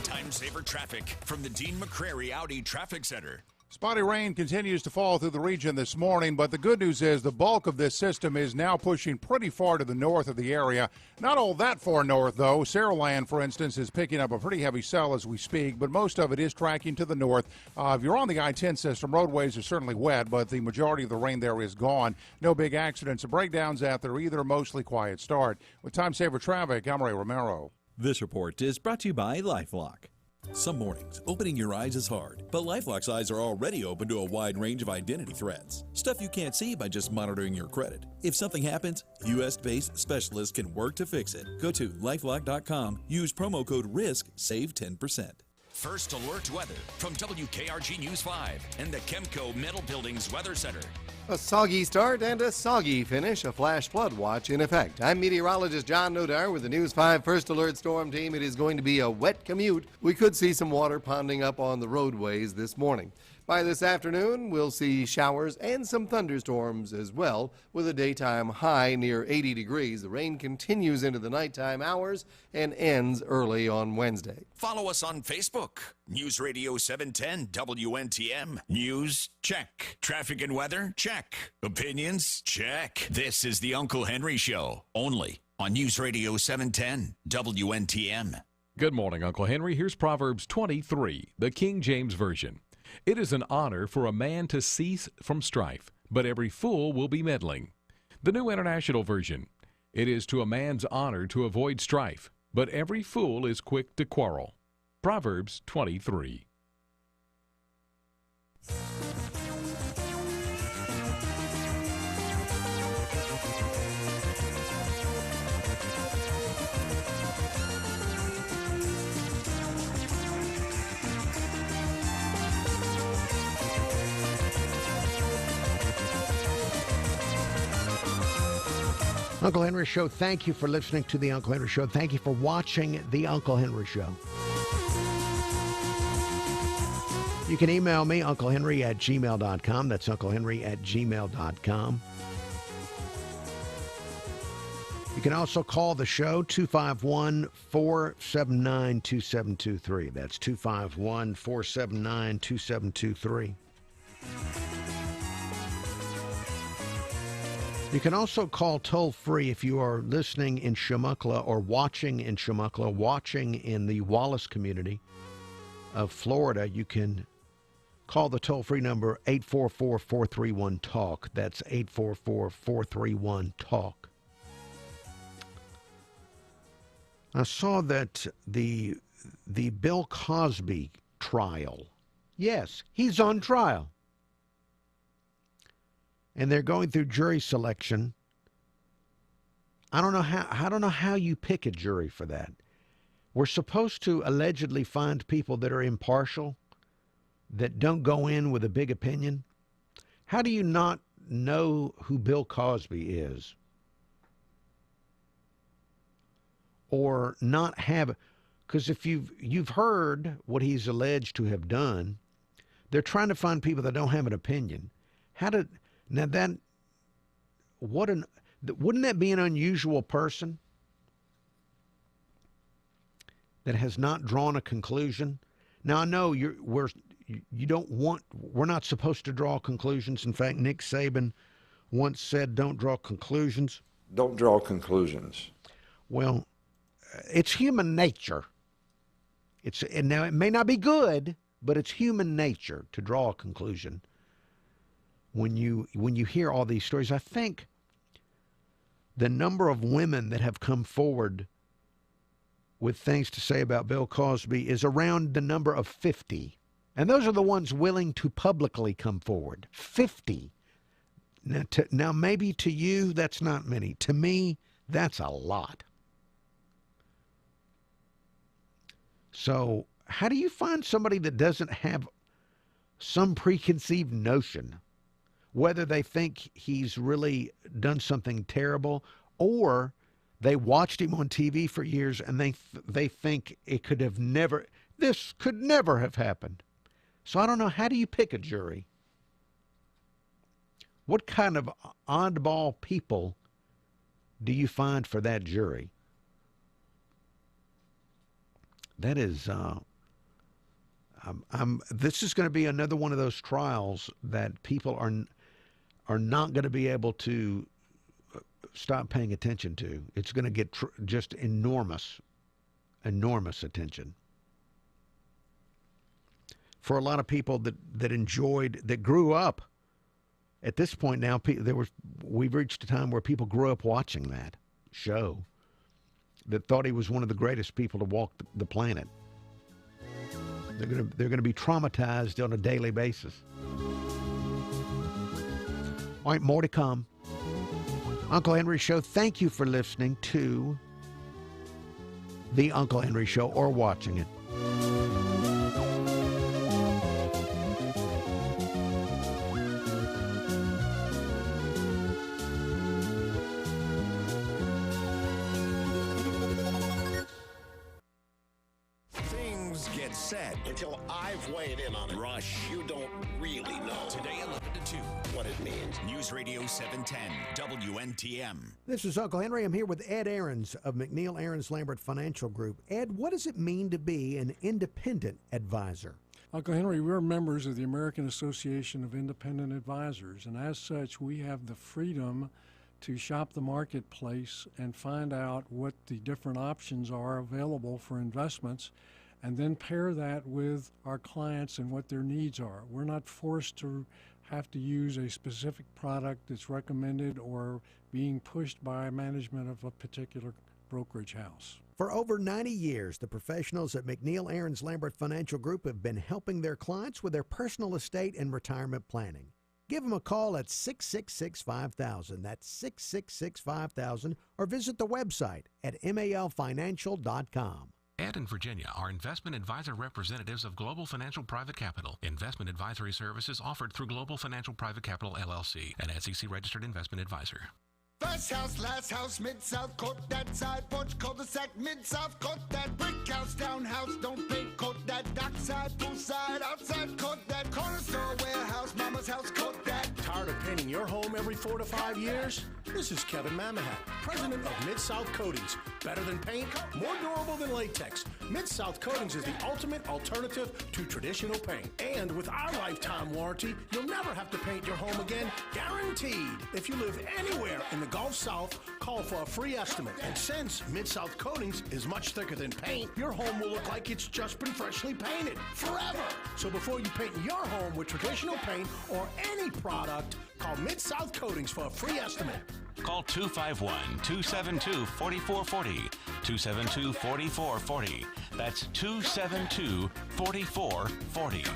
Time saver traffic from the Dean McCrary Audi Traffic Center.
Spotty rain continues to fall through the region this morning, but the good news is the bulk of this system is now pushing pretty far to the north of the area. Not all that far north, though. Saraland, for instance, is picking up a pretty heavy cell as we speak, but most of it is tracking to the north. If you're on the I-10 system, roadways are certainly wet, but the majority of the rain there is gone. No big accidents or breakdowns out there either. Mostly quiet start. With time saver traffic, I'm Ray Romero.
This report is brought to you by LifeLock. Some mornings, opening your eyes is hard, but LifeLock's eyes are already open to a wide range of identity threats. Stuff you can't see by just monitoring your credit. If something happens, U.S.-based specialists can work to fix it. Go to LifeLock.com, use promo code RISK, save 10%.
First Alert Weather from WKRG News 5 and the Chemco Metal Buildings Weather Center.
A soggy start and a soggy finish, a flash flood watch in effect. I'm meteorologist John Nodar with the News 5 First Alert Storm Team. It is going to be a wet commute. We could see some water ponding up on the roadways this morning. By this afternoon, we'll see showers and some thunderstorms as well, with a daytime high near 80 degrees. The rain continues into the nighttime hours and ends early on Wednesday.
Follow us on Facebook. News Radio 710 WNTM. News? Check. Traffic and weather? Check. Opinions? Check. This is the Uncle Henry Show, only on News Radio 710 WNTM.
Good morning, Uncle Henry. Here's Proverbs 23, the King James Version. It is an honor for a man to cease from strife, but every fool will be meddling. The New International Version. It is to a man's honor to avoid strife, but every fool is quick to quarrel. Proverbs 23.
Uncle Henry Show, thank you for listening to the Uncle Henry Show. Thank you for watching the Uncle Henry Show. You can email me, unclehenry@gmail.com. That's unclehenry@gmail.com. You can also call the show, 251-479-2723. That's 251-479-2723. You can also call toll-free if you are listening in Chumuckla or watching in Chumuckla, watching in the Wallace community of Florida. You can call the toll-free number 844-431-TALK. That's 844-431-TALK. I saw that the Bill Cosby trial, yes, he's on trial. And they're going through jury selection. I don't know how you pick a jury for that. We're supposed to allegedly find people that are impartial, that don't go in with a big opinion. How do you not know who Bill Cosby is? Or not have, because if you've heard what he's alleged to have done, they're trying to find people that don't have an opinion. Now wouldn't that be an unusual person that has not drawn a conclusion? Now I know we're not supposed to draw conclusions. In fact, Nick Saban once said, "Don't draw conclusions."
Don't draw conclusions.
Well, it's human nature. Now it may not be good, but it's human nature to draw a conclusion. When you hear all these stories, I think the number of women that have come forward with things to say about Bill Cosby is around the number of 50. And those are the ones willing to publicly come forward. 50. Now maybe to you, that's not many. To me, that's a lot. So how do you find somebody that doesn't have some preconceived notion, whether they think he's really done something terrible or they watched him on TV for years and they think this could never have happened? So I don't know, how do you pick a jury? What kind of oddball people do you find for that jury? That is, this is going to be another one of those trials that people are not going to be able to stop paying attention to. It's going to get just enormous attention. For a lot of people that grew up, at this point now, we've reached a time where people grew up watching that show, that thought he was one of the greatest people to walk the planet. They're going to be traumatized on a daily basis. All right, more to come. Uncle Henry Show, thank you for listening to the Uncle Henry Show or watching it.
Things get said until I've weighed in on it.
Rush.
You don't really know.
Today 11 to 2.
What it means.
News Radio 710 WNTM.
This is Uncle Henry. I'm here with Ed Ahrens of McNeil Ahrens Lambert Financial Group. Ed, what does it mean to be an independent advisor?
Uncle Henry, we're members of the American Association of Independent Advisors, and as such, we have the freedom to shop the marketplace and find out what the different options are available for investments, and then pair that with our clients and what their needs are. We're not forced to have to use a specific product that's recommended or being pushed by management of a particular brokerage house.
For over 90 years, the professionals at McNeil Ahrens Lambert Financial Group have been helping their clients with their personal estate and retirement planning. Give them a call at 666-5000. That's 666-5000, or visit the website at malfinancial.com.
Ed and Virginia are investment advisor representatives of Global Financial Private Capital. Investment advisory services offered through Global Financial Private Capital, LLC, an SEC-registered investment advisor.
First house, last house, mid-south, court that side, porch, cul-de-sac, mid-south, court that brick house, townhouse, don't pay, court that dockside, poolside, outside, court that corner store, warehouse, mama's house, court that.
Tired of painting your home every 4 to 5 years? This is Kevin Mamahat, president of Mid-South Coatings. Better than paint, more durable than latex. Mid-South Coatings is the ultimate alternative to traditional paint. And with our lifetime warranty, you'll never have to paint your home again, guaranteed. If you live anywhere in the Gulf South, call for a free estimate. And since Mid-South Coatings is much thicker than paint, your home will look like it's just been freshly painted forever. So before you paint your home with traditional paint or any product, call Mid-South Coatings for a free estimate.
Call 251-272-4440. 272-4440. That's 272-4440.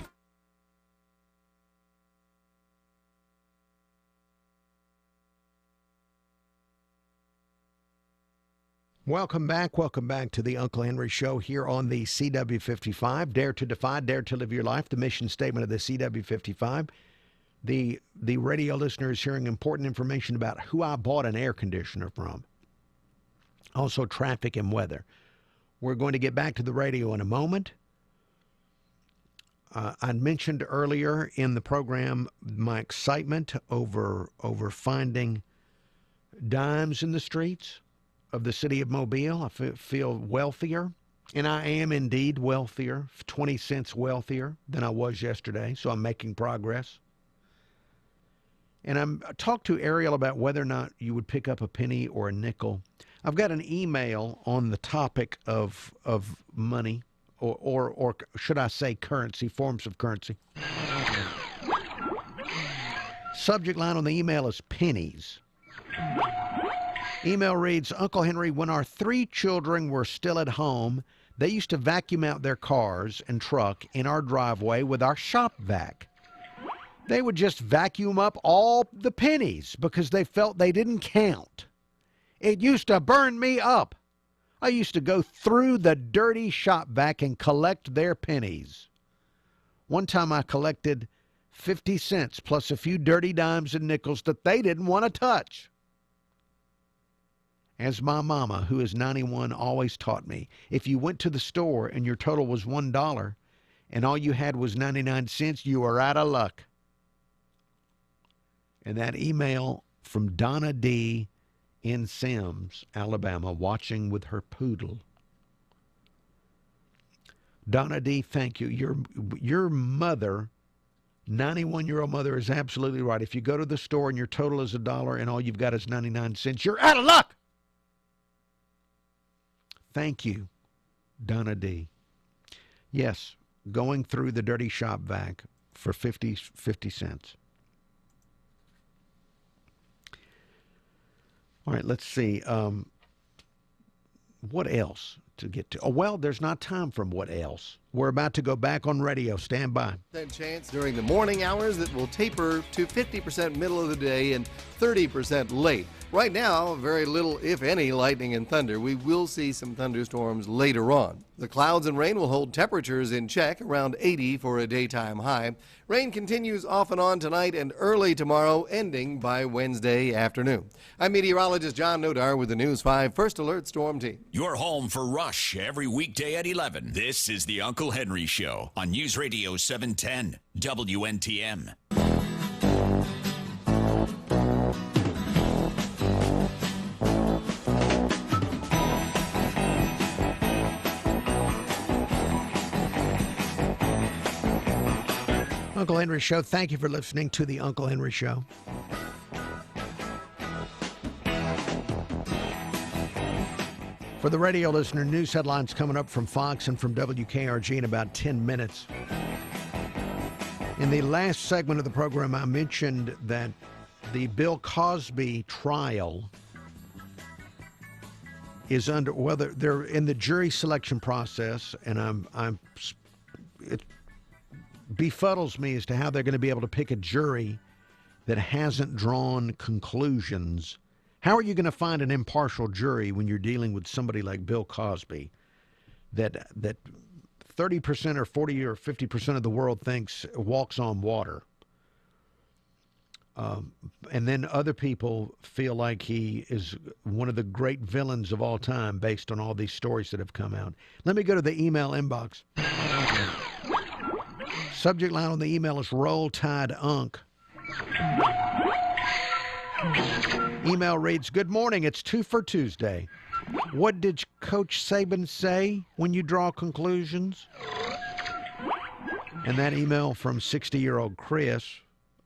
Welcome back to the Uncle Henry Show here on the CW55. Dare to defy, dare to live your life, the mission statement of the CW55. The radio listener is hearing important information about who I bought an air conditioner from. Also traffic and weather. We're going to get back to the radio in a moment. I mentioned earlier in the program my excitement over finding dimes in the streets of the city of Mobile. I feel wealthier, and I am indeed wealthier, 20 cents wealthier than I was yesterday, so I'm making progress. And I talked to Ariel about whether or not you would pick up a penny or a nickel. I've got an email on the topic of money, or should I say currency, forms of currency. Subject line on the email is pennies. Email reads, Uncle Henry, when our 3 children were still at home, they used to vacuum out their cars and truck in our driveway with our shop vac. They would just vacuum up all the pennies because they felt they didn't count. It used to burn me up. I used to go through the dirty shop vac and collect their pennies. One time I collected 50 cents plus a few dirty dimes and nickels that they didn't want to touch. As my mama, who is 91, always taught me, if you went to the store and your total was $1 and all you had was 99 cents, you were out of luck. And that email from Donna D. in Sims, Alabama, watching with her poodle. Donna D., thank you. Your mother, 91-year-old mother, is absolutely right. If you go to the store and your total is $1 and all you've got is 99 cents, you're out of luck. Thank you, Donna D. Yes, going through the dirty shop vac for 50 cents. All right, let's see. What else to get to? Oh, well, there's not time for what else. We're about to go back on radio. Stand by.
That chance during the morning hours that will taper to 50% middle of the day and 30% late. Right now, very little, if any, lightning and thunder. We will see some thunderstorms later on. The clouds and rain will hold temperatures in check, around 80 for a daytime high. Rain continues off and on tonight and early tomorrow, ending by Wednesday afternoon. I'm meteorologist John Nodar with the News 5 First Alert Storm Team.
You're home for Rush every weekday at 11. This is the Uncle Uncle Henry Show on News Radio 710 WNTM.
Uncle Henry Show. Thank you for listening to the Uncle Henry Show. For the radio listener, news headlines coming up from Fox and from WKRG in about 10 minutes. In the last segment of the program, I mentioned that the Bill Cosby trial is under, well, they're in the jury selection process, and it befuddles me as to how they're going to be able to pick a jury that hasn't drawn conclusions. How are you going to find an impartial jury when you're dealing with somebody like Bill Cosby that 30% or 40 or 50% of the world thinks walks on water? And then other people feel like he is one of the great villains of all time based on all these stories that have come out. Let me go to the email inbox. Subject line on the email is Roll Tide Unk. Email reads, good morning, it's 2 for Tuesday. What did Coach Saban say when you draw conclusions? And that email from 60-year-old Chris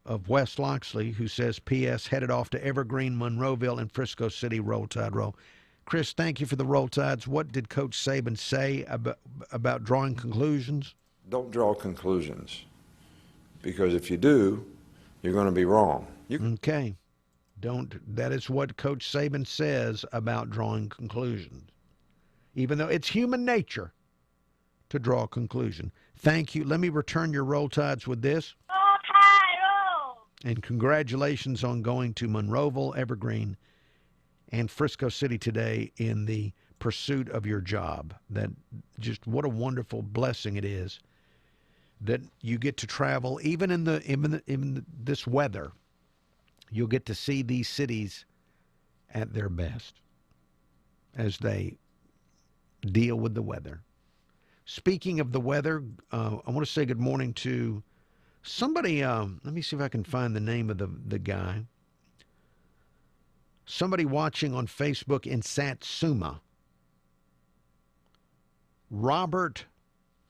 of West Loxley, who says, P.S. headed off to Evergreen, Monroeville, and Frisco City, Roll Tide Roll. Chris, thank you for the Roll Tides. What did Coach Saban say about drawing conclusions?
Don't draw conclusions, because if you do, you're going to be wrong.
Okay. That is what Coach Saban says about drawing conclusions, even though it's human nature to draw a conclusion. Thank you. Let me return your Roll Tides with this.
Roll Tide, roll!
And congratulations on going to Monroeville, Evergreen, and Frisco City today in the pursuit of your job. That just what a wonderful blessing it is that you get to travel, even in this weather. You'll get to see these cities at their best as they deal with the weather. Speaking of the weather, I want to say good morning to somebody. Let me see if I can find the name of the guy. Somebody watching on Facebook in Satsuma. Robert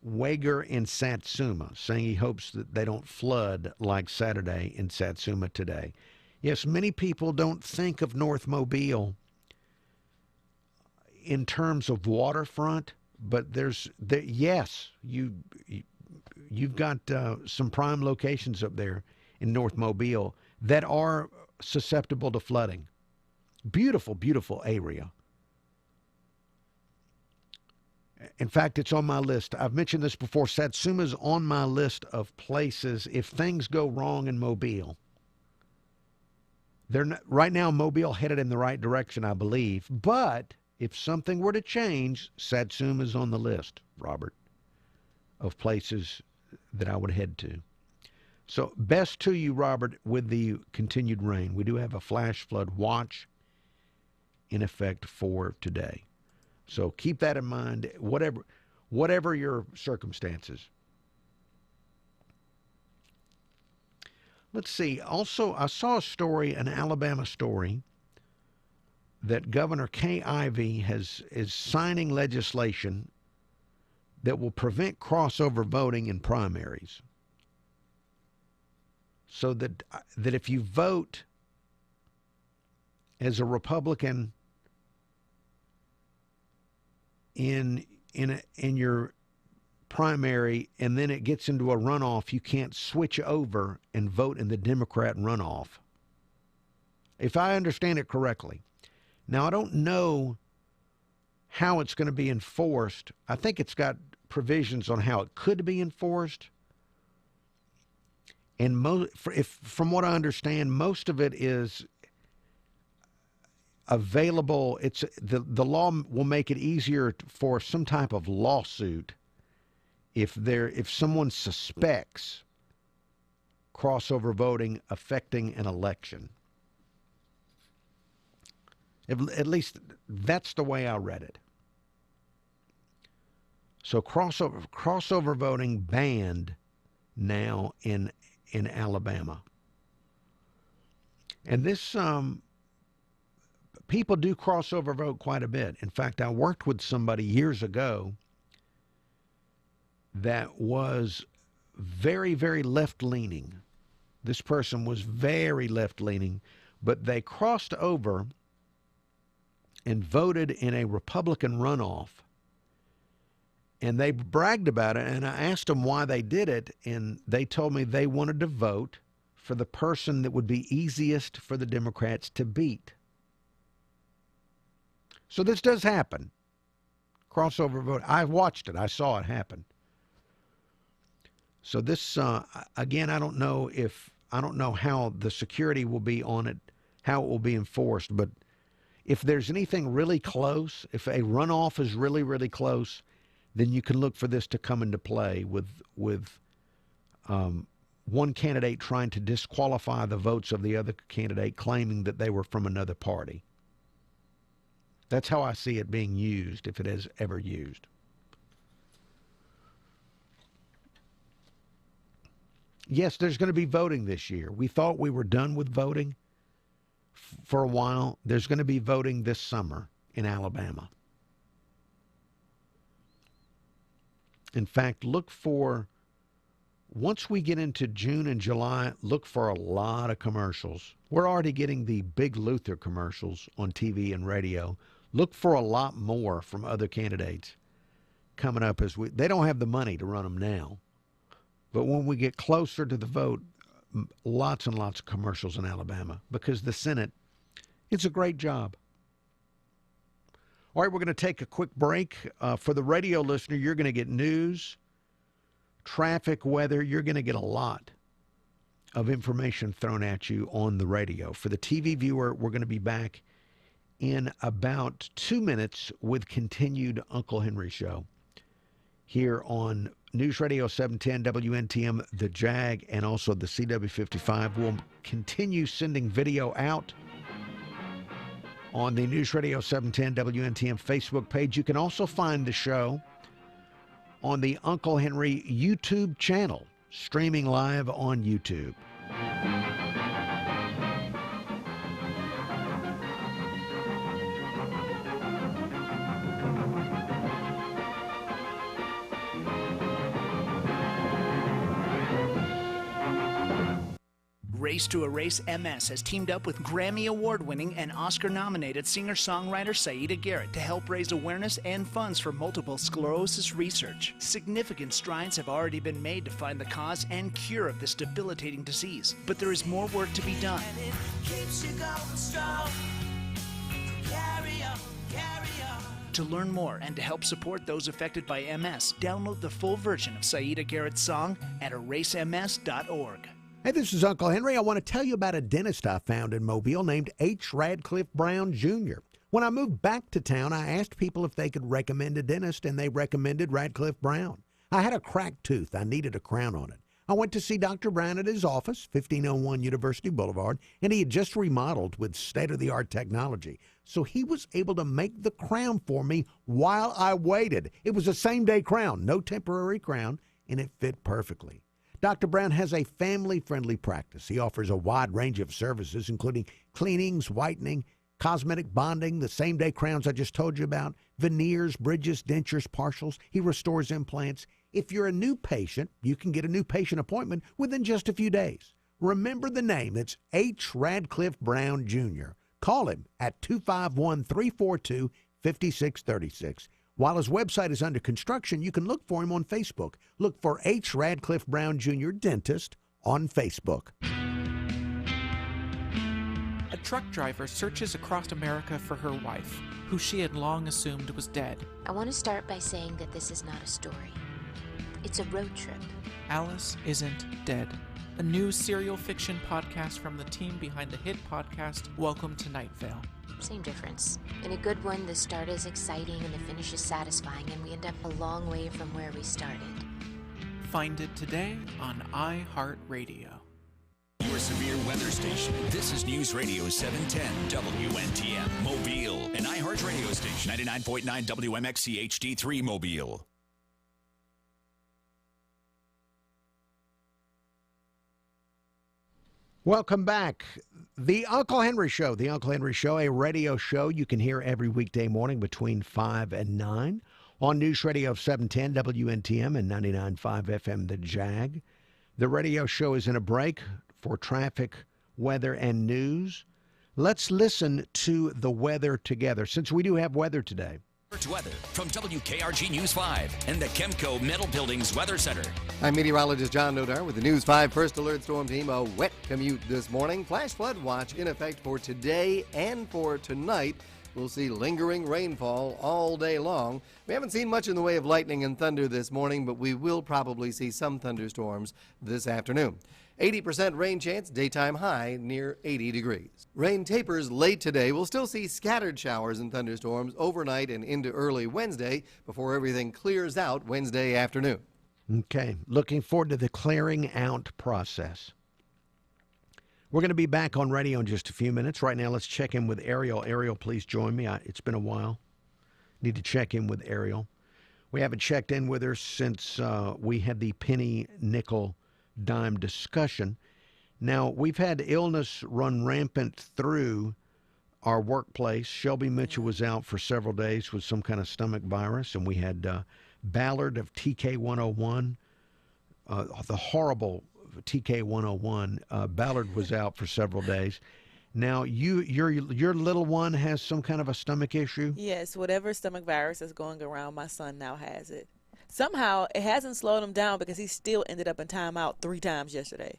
Wager in Satsuma, saying he hopes that they don't flood like Saturday in Satsuma today. Yes, many people don't think of North Mobile in terms of waterfront, but yes, you've got some prime locations up there in North Mobile that are susceptible to flooding. Beautiful, beautiful area. In fact, it's on my list. I've mentioned this before. Satsuma's on my list of places if things go wrong in Mobile. They're not, right now, Mobile headed in the right direction, I believe. But if something were to change, Satsuma's on the list, Robert, of places that I would head to. So best to you, Robert, with the continued rain. We do have a flash flood watch in effect for today. So keep that in mind, whatever your circumstances. Let's see. Also, I saw a story, an Alabama story, that Governor Kay Ivey is signing legislation that will prevent crossover voting in primaries. So that if you vote as a Republican in your primary and then it gets into a runoff, you can't switch over and vote in the Democrat runoff, if I understand it correctly. Now, I don't know how it's going to be enforced. I think it's got provisions on how it could be enforced. And from what I understand, most of it is available. It's the law will make it easier for some type of lawsuit if someone suspects crossover voting affecting an election. At least that's the way I read it. So crossover voting banned now in Alabama. And this, people do crossover vote quite a bit. In fact, I worked with somebody years ago that was very, very left-leaning. This person was very left-leaning, but they crossed over and voted in a Republican runoff. And they bragged about it, and I asked them why they did it, and they told me they wanted to vote for the person that would be easiest for the Democrats to beat. So this does happen. Crossover vote. I watched it. I saw it happen. So this, again, I don't know how the security will be on it, how it will be enforced, but if there's anything really close, if a runoff is really, really close, then you can look for this to come into play with one candidate trying to disqualify the votes of the other candidate, claiming that they were from another party. That's how I see it being used, if it is ever used. Yes, there's going to be voting this year. We thought we were done with voting for a while. There's going to be voting this summer in Alabama. In fact, once we get into June and July, look for a lot of commercials. We're already getting the big Luther commercials on TV and radio. Look for a lot more from other candidates coming up they don't have the money to run them now. But when we get closer to the vote, lots and lots of commercials in Alabama because the Senate, it's a great job. All right, we're going to take a quick break. For the radio listener, you're going to get news, traffic, weather. You're going to get a lot of information thrown at you on the radio. For the TV viewer, we're going to be back in about 2 minutes with continued Uncle Henry Show here on News Radio 710 WNTM, The Jag, and also the CW55. We'll continue sending video out on the News Radio 710 WNTM Facebook page. You can also find the show on the Uncle Henry YouTube channel, streaming live on YouTube.
Race to Erase MS has teamed up with Grammy Award-winning and Oscar-nominated singer-songwriter Saida Garrett to help raise awareness and funds for multiple sclerosis research. Significant strides have already been made to find the cause and cure of this debilitating disease, but there is more work to be done. To learn more and to help support those affected by MS, download the full version of Saida Garrett's song at erasems.org.
Hey, this is Uncle Henry. I want to tell you about a dentist I found in Mobile named H. Radcliffe Brown, Jr. When I moved back to town, I asked people if they could recommend a dentist, and they recommended Radcliffe Brown. I had a cracked tooth. I needed a crown on it. I went to see Dr. Brown at his office, 1501 University Boulevard, and he had just remodeled with state-of-the-art technology. So he was able to make the crown for me while I waited. It was a same-day crown, no temporary crown, and it fit perfectly. Dr. Brown has a family-friendly practice. He offers a wide range of services, including cleanings, whitening, cosmetic bonding, the same-day crowns I just told you about, veneers, bridges, dentures, partials. He restores implants. If you're a new patient, you can get a new patient appointment within just a few days. Remember the name. It's H. Radcliffe Brown, Jr. Call him at 251-342-5636. While his website is under construction, you can look for him on Facebook. Look for H. Radcliffe Brown, Jr. Dentist on Facebook.
A truck driver searches across America for her wife, who she had long assumed was dead.
I want to start by saying that this is not a story. It's a road trip.
Alice Isn't Dead, a new serial fiction podcast from the team behind the hit podcast Welcome to Night Vale.
Same difference. In a good one, the start is exciting and the finish is satisfying, and we end up a long way from where we started.
Find it today on iHeartRadio.
Your severe weather station. This is News Radio 710 WNTM Mobile, an iHeart radio station, 99.9 WMXC HD3 Mobile.
Welcome back. The Uncle Henry Show. The Uncle Henry Show, a radio show you can hear every weekday morning between 5 and 9 on News Radio 710 WNTM and 99.5 FM The Jag. The radio show is in a break for traffic, weather, and news. Let's listen to the weather together, since we do have weather today.
Weather from WKRG News 5 and the Chemco Metal Buildings Weather Center.
I'm meteorologist John Nodar with the News 5 First Alert Storm Team. A wet commute this morning. Flash flood watch in effect for today and for tonight. We'll see lingering rainfall all day long. We haven't seen much in the way of lightning and thunder this morning, but we will probably see some thunderstorms this afternoon. 80% rain chance, daytime high near 80 degrees. Rain tapers late today. We'll still see scattered showers and thunderstorms overnight and into early Wednesday before everything clears out Wednesday afternoon.
Okay, looking forward to the clearing out process. We're going to be back on radio in just a few minutes. Right now, let's check in with Ariel. Ariel, please join me. It's been a while. Need to check in with Ariel. We haven't checked in with her since we had the penny, nickel, dime discussion. Now, we've had illness run rampant through our workplace. Shelby Mitchell was out for several days with some kind of stomach virus, and we had Ballard of TK101, the horrible TK101. Ballard was out for several days. Now, your little one has some kind of a stomach issue?
Yes, whatever stomach virus is going around, my son now has it. Somehow, it hasn't slowed him down because he still ended up in timeout 3 times yesterday.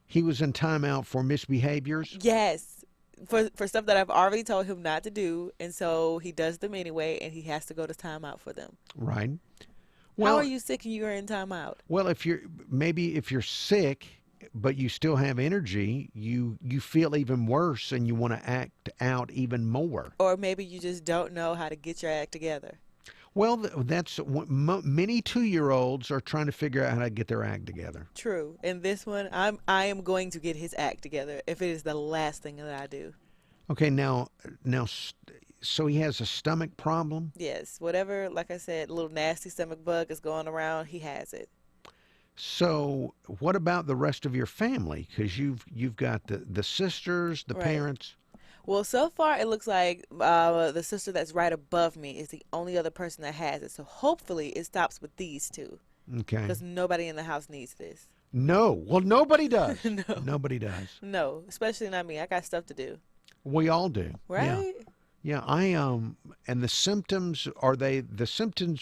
He was in timeout for misbehaviors?
Yes, for stuff that I've already told him not to do, and so he does them anyway, and he has to go to timeout for them.
Right. Well,
how are you sick and you're in timeout?
Well, if you're sick, but you still have energy, you feel even worse and you want to act out even more.
Or maybe you just don't know how to get your act together.
Well, that's many 2-year-olds are trying to figure out how to get their act together.
True. And this one, I am going to get his act together if it is the last thing that I do.
Okay, now, so he has a stomach problem?
Yes, whatever, like I said, little nasty stomach bug is going around, he has it.
So what about the rest of your family? Because you've got the sisters, the parents.
Well, so far it looks like the sister that's right above me is the only other person that has it. So hopefully it stops with these two.
Okay.
Because nobody in the house needs this.
No. Well, nobody does.
No.
Nobody does.
No, especially not me. I got stuff to do.
We all do.
Right?
Yeah, and the symptoms,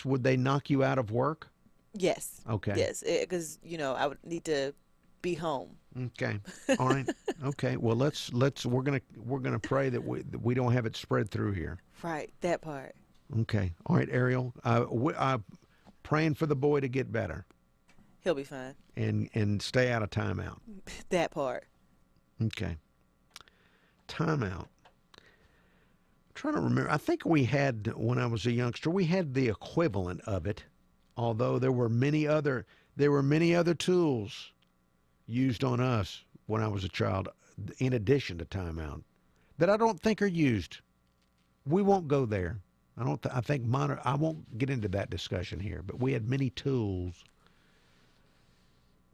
would they knock you out of work?
Yes.
Okay.
Yes, because, I would need to be home.
Okay. All right. Okay. Well, we're gonna pray that we don't have it spread through here.
Right. That part.
Okay. All right, Ariel. Praying for the boy to get better.
He'll be fine.
And stay out of timeout.
That part.
Okay. Timeout. I'm trying to remember. I think we had, when I was a youngster, we had the equivalent of it, although there were many other tools used on us when I was a child, in addition to timeout, that I don't think are used. We won't go there. I won't get into that discussion here, but we had many tools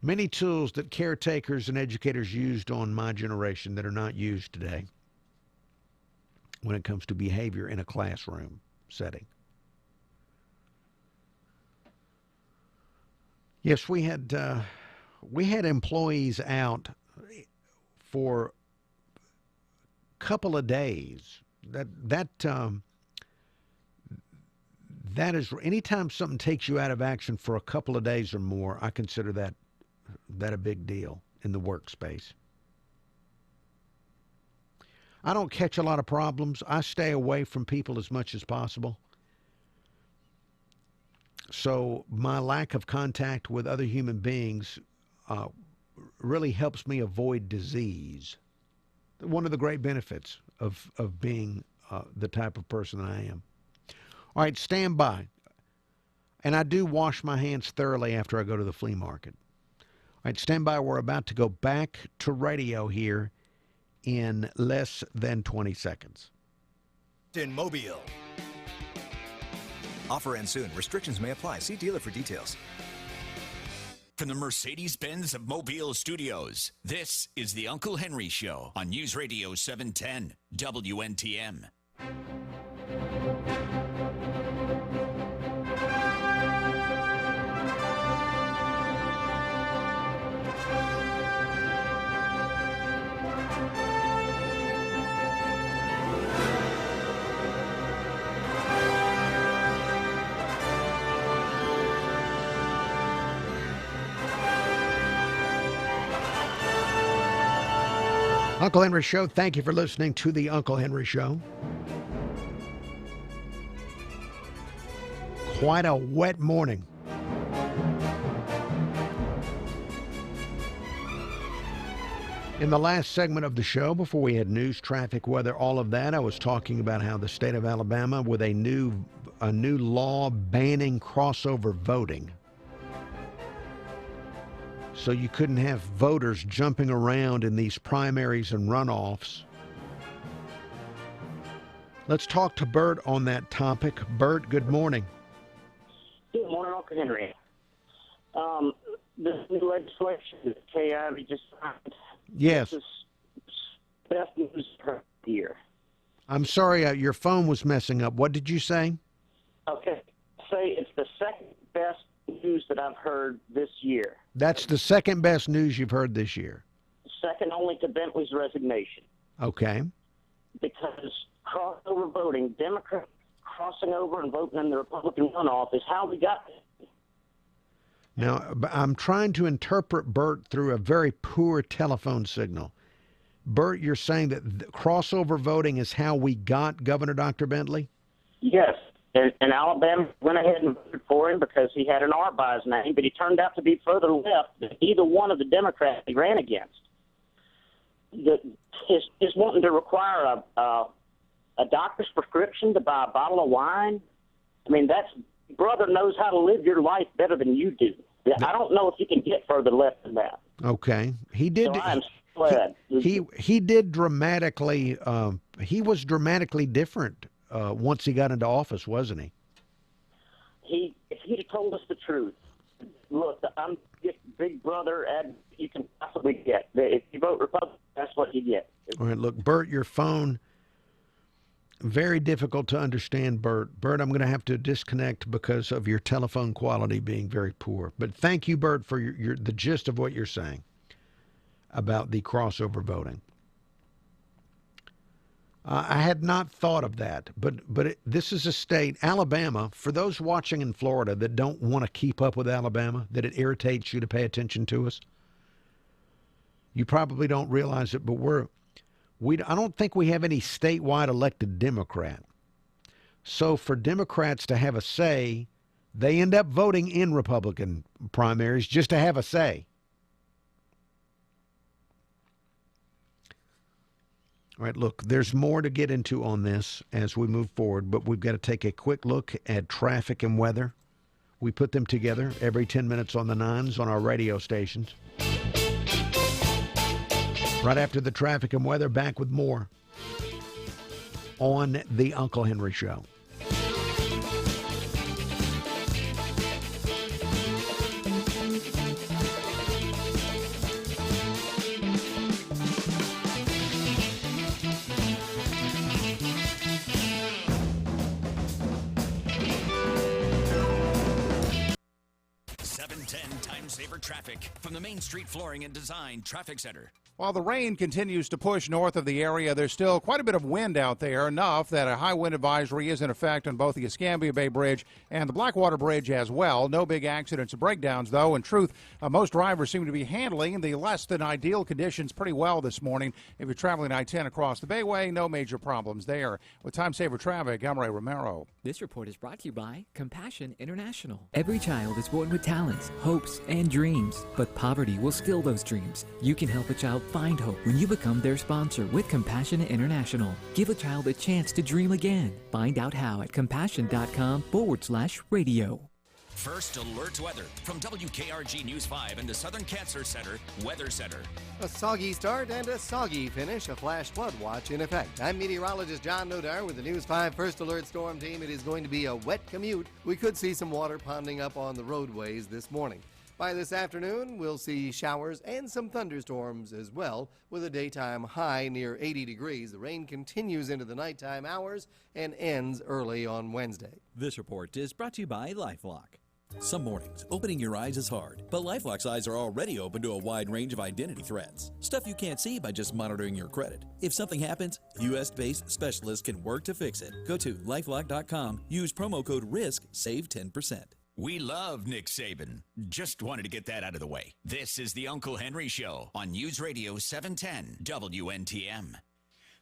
that caretakers and educators used on my generation that are not used today when it comes to behavior in a classroom setting. Yes, we had employees out for a couple of days. That is, anytime something takes you out of action for a couple of days or more, I consider that a big deal in the workspace. I don't catch a lot of problems. I stay away from people as much as possible. So my lack of contact with other human beings really helps me avoid disease. One of the great benefits of being the type of person I am. All right, stand by. And I do wash my hands thoroughly after I go to the flea market. All right, stand by. We're about to go back to radio here in less than 20 seconds.
In Mobile. Offer ends soon. Restrictions may apply. See dealer for details.
from the Mercedes-Benz of Mobile Studios. This is the Uncle Henry Show on News Radio 710 WNTM.
Uncle Henry Show, thank you for listening to the Uncle Henry Show. Quite a wet morning. In the last segment of the show, before we had news, traffic, weather, all of that, I was talking about how the state of Alabama, with a new law banning crossover voting. So you couldn't have voters jumping around in these primaries and runoffs. Let's talk to Bert on that topic. Bert, good morning.
Good morning, Uncle Henry. This new legislation that KI just signed.
Yes.
This is best news for the year.
I'm sorry, your phone was messing up. What did you say?
Okay. Say it's the second best news that I've heard this year.
That's the second best news you've heard this year.
Second only to Bentley's resignation.
Okay.
Because crossover voting, Democrats crossing over and voting in the Republican runoff is how we got there.
Now, I'm trying to interpret Bert through a very poor telephone signal. Bert, you're saying that crossover voting is how we got Governor Dr. Bentley?
Yes. And Alabama went ahead and voted for him because he had an R by his name, but he turned out to be further left than either one of the Democrats he ran against. Is wanting to require a doctor's prescription to buy a bottle of wine. I mean, brother knows how to live your life better than you do. I don't know if you can get further left than that.
Okay, he did.
So I'm glad.
He did dramatically. He was dramatically different once he got into office, wasn't he?
If he'd have told us the truth, look, I'm big brother, and you can possibly get. If you vote Republican, that's what you get.
All right, look, Bert, your phone. Very difficult to understand, Bert. Bert, I'm going to have to disconnect because of your telephone quality being very poor. But thank you, Bert, for the gist of what you're saying about the crossover voting. I had not thought of that, but this is a state, Alabama, for those watching in Florida that don't want to keep up with Alabama, that it irritates you to pay attention to us. You probably don't realize it, but I don't think we have any statewide elected Democrat. So for Democrats to have a say, they end up voting in Republican primaries just to have a say. All right, look, there's more to get into on this as we move forward, but we've got to take a quick look at traffic and weather. We put them together every 10 minutes on the 9s on our radio stations. Right after the traffic and weather, back with more on the Uncle Henry Show.
Traffic from the Main Street Flooring and Design Traffic Center.
While the rain continues to push north of the area, there's still quite a bit of wind out there, enough that a high wind advisory is in effect on both the Escambia Bay Bridge and the Blackwater Bridge as well. No big accidents or breakdowns, though. In truth, most drivers seem to be handling the less than ideal conditions pretty well this morning. If you're traveling I-10 across the Bayway, no major problems there. With Time Saver Traffic, I'm Ray Romero.
This report is brought to you by Compassion International. Every child is born with talents, hopes, and dreams, but poverty will steal those dreams. You can help a child find hope when you become their sponsor with Compassion International. Give a child a chance to dream again. Find out how at compassion.com/radio.
First Alert Weather from WKRG News 5 and the Southern Cancer Center Weather Center.
A soggy start and a soggy finish, a flash flood watch in effect. I'm meteorologist John Nodar with the News 5 First Alert Storm Team. It is going to be a wet commute. We could see some water ponding up on the roadways this morning. By this afternoon, we'll see showers and some thunderstorms as well, with a daytime high near 80 degrees. The rain continues into the nighttime hours and ends early on Wednesday.
This report is brought to you by LifeLock. Some mornings, opening your eyes is hard, but LifeLock's eyes are already open to a wide range of identity threats. Stuff you can't see by just monitoring your credit. If something happens, U.S.-based specialists can work to fix it. Go to LifeLock.com, use promo code RISK, save 10%.
We love Nick Saban. Just wanted to get that out of the way. This is the Uncle Henry Show on News Radio 710 WNTM.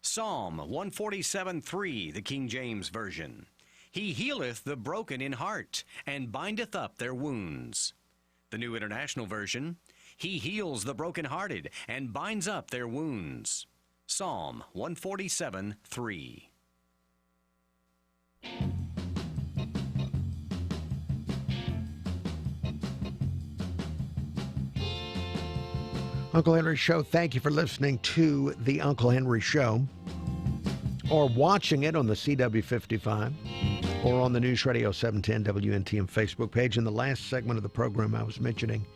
Psalm 147:3, the King James Version. He healeth the broken in heart, and bindeth up their wounds. The New International Version. He heals the brokenhearted, and binds up their wounds. Psalm 147:3.
Uncle Henry Show, thank you for listening to the Uncle Henry Show, or watching it on the CW55 or on the News Radio 710 WNTM Facebook page. In the last segment of the program, I was mentioning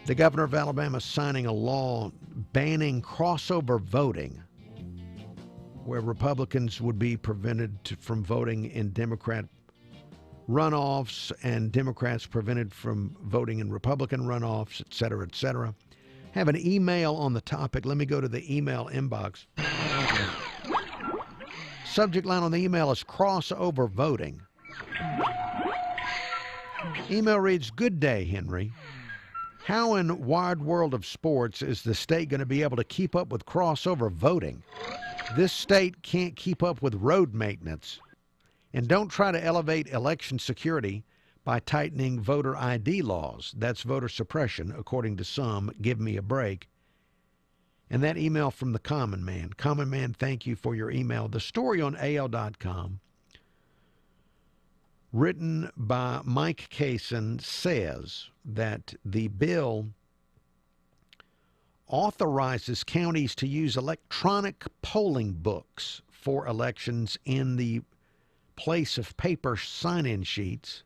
the governor of Alabama signing a law banning crossover voting, where Republicans would be prevented from voting in Democrat runoffs and Democrats prevented from voting in Republican runoffs, et cetera, et cetera. Have an email on the topic. Let me go to the email inbox. Subject line on the email is crossover voting. Email reads, "Good day, Henry. How in wide world of sports is the state going to be able to keep up with crossover voting? This state can't keep up with road maintenance. And don't try to elevate election security by tightening voter ID laws. That's voter suppression, according to some. Give me a break." And that email from the Common Man. Common Man, thank you for your email. The story on AL.com, written by Mike Kaysen, says that the bill authorizes counties to use electronic polling books for elections in the place of paper sign-in sheets.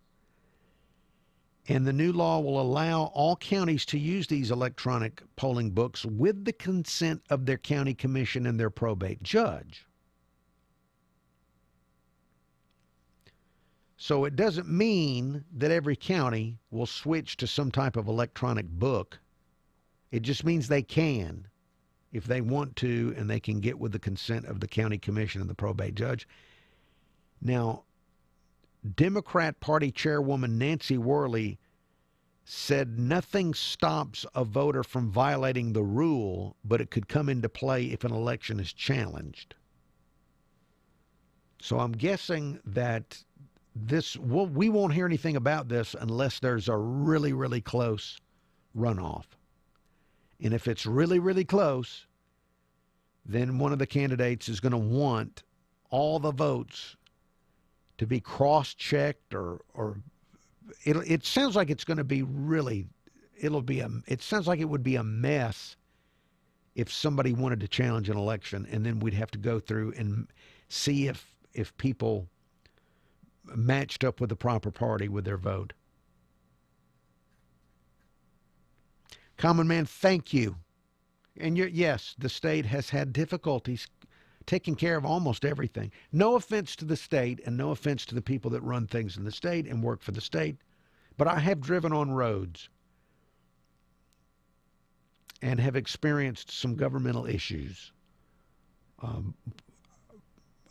And the new law will allow all counties to use these electronic polling books with the consent of their county commission and their probate judge. So it doesn't mean that every county will switch to some type of electronic book. It just means they can, if they want to, and they can get with the consent of the county commission and the probate judge. Now, Democrat Party Chairwoman Nancy Worley said nothing stops a voter from violating the rule, but it could come into play if an election is challenged. So I'm guessing that we won't hear anything about this unless there's a really, really close runoff. And if it's really, really close, then one of the candidates is going to want all the votes to be cross-checked, or it sounds like it's going to be really, it sounds like it would be a mess if somebody wanted to challenge an election, and then we'd have to go through and see if people matched up with the proper party with their vote. Common Man, thank you. And yes, the state has had difficulties taking care of almost everything. No offense to the state and no offense to the people that run things in the state and work for the state, but I have driven on roads and have experienced some governmental issues.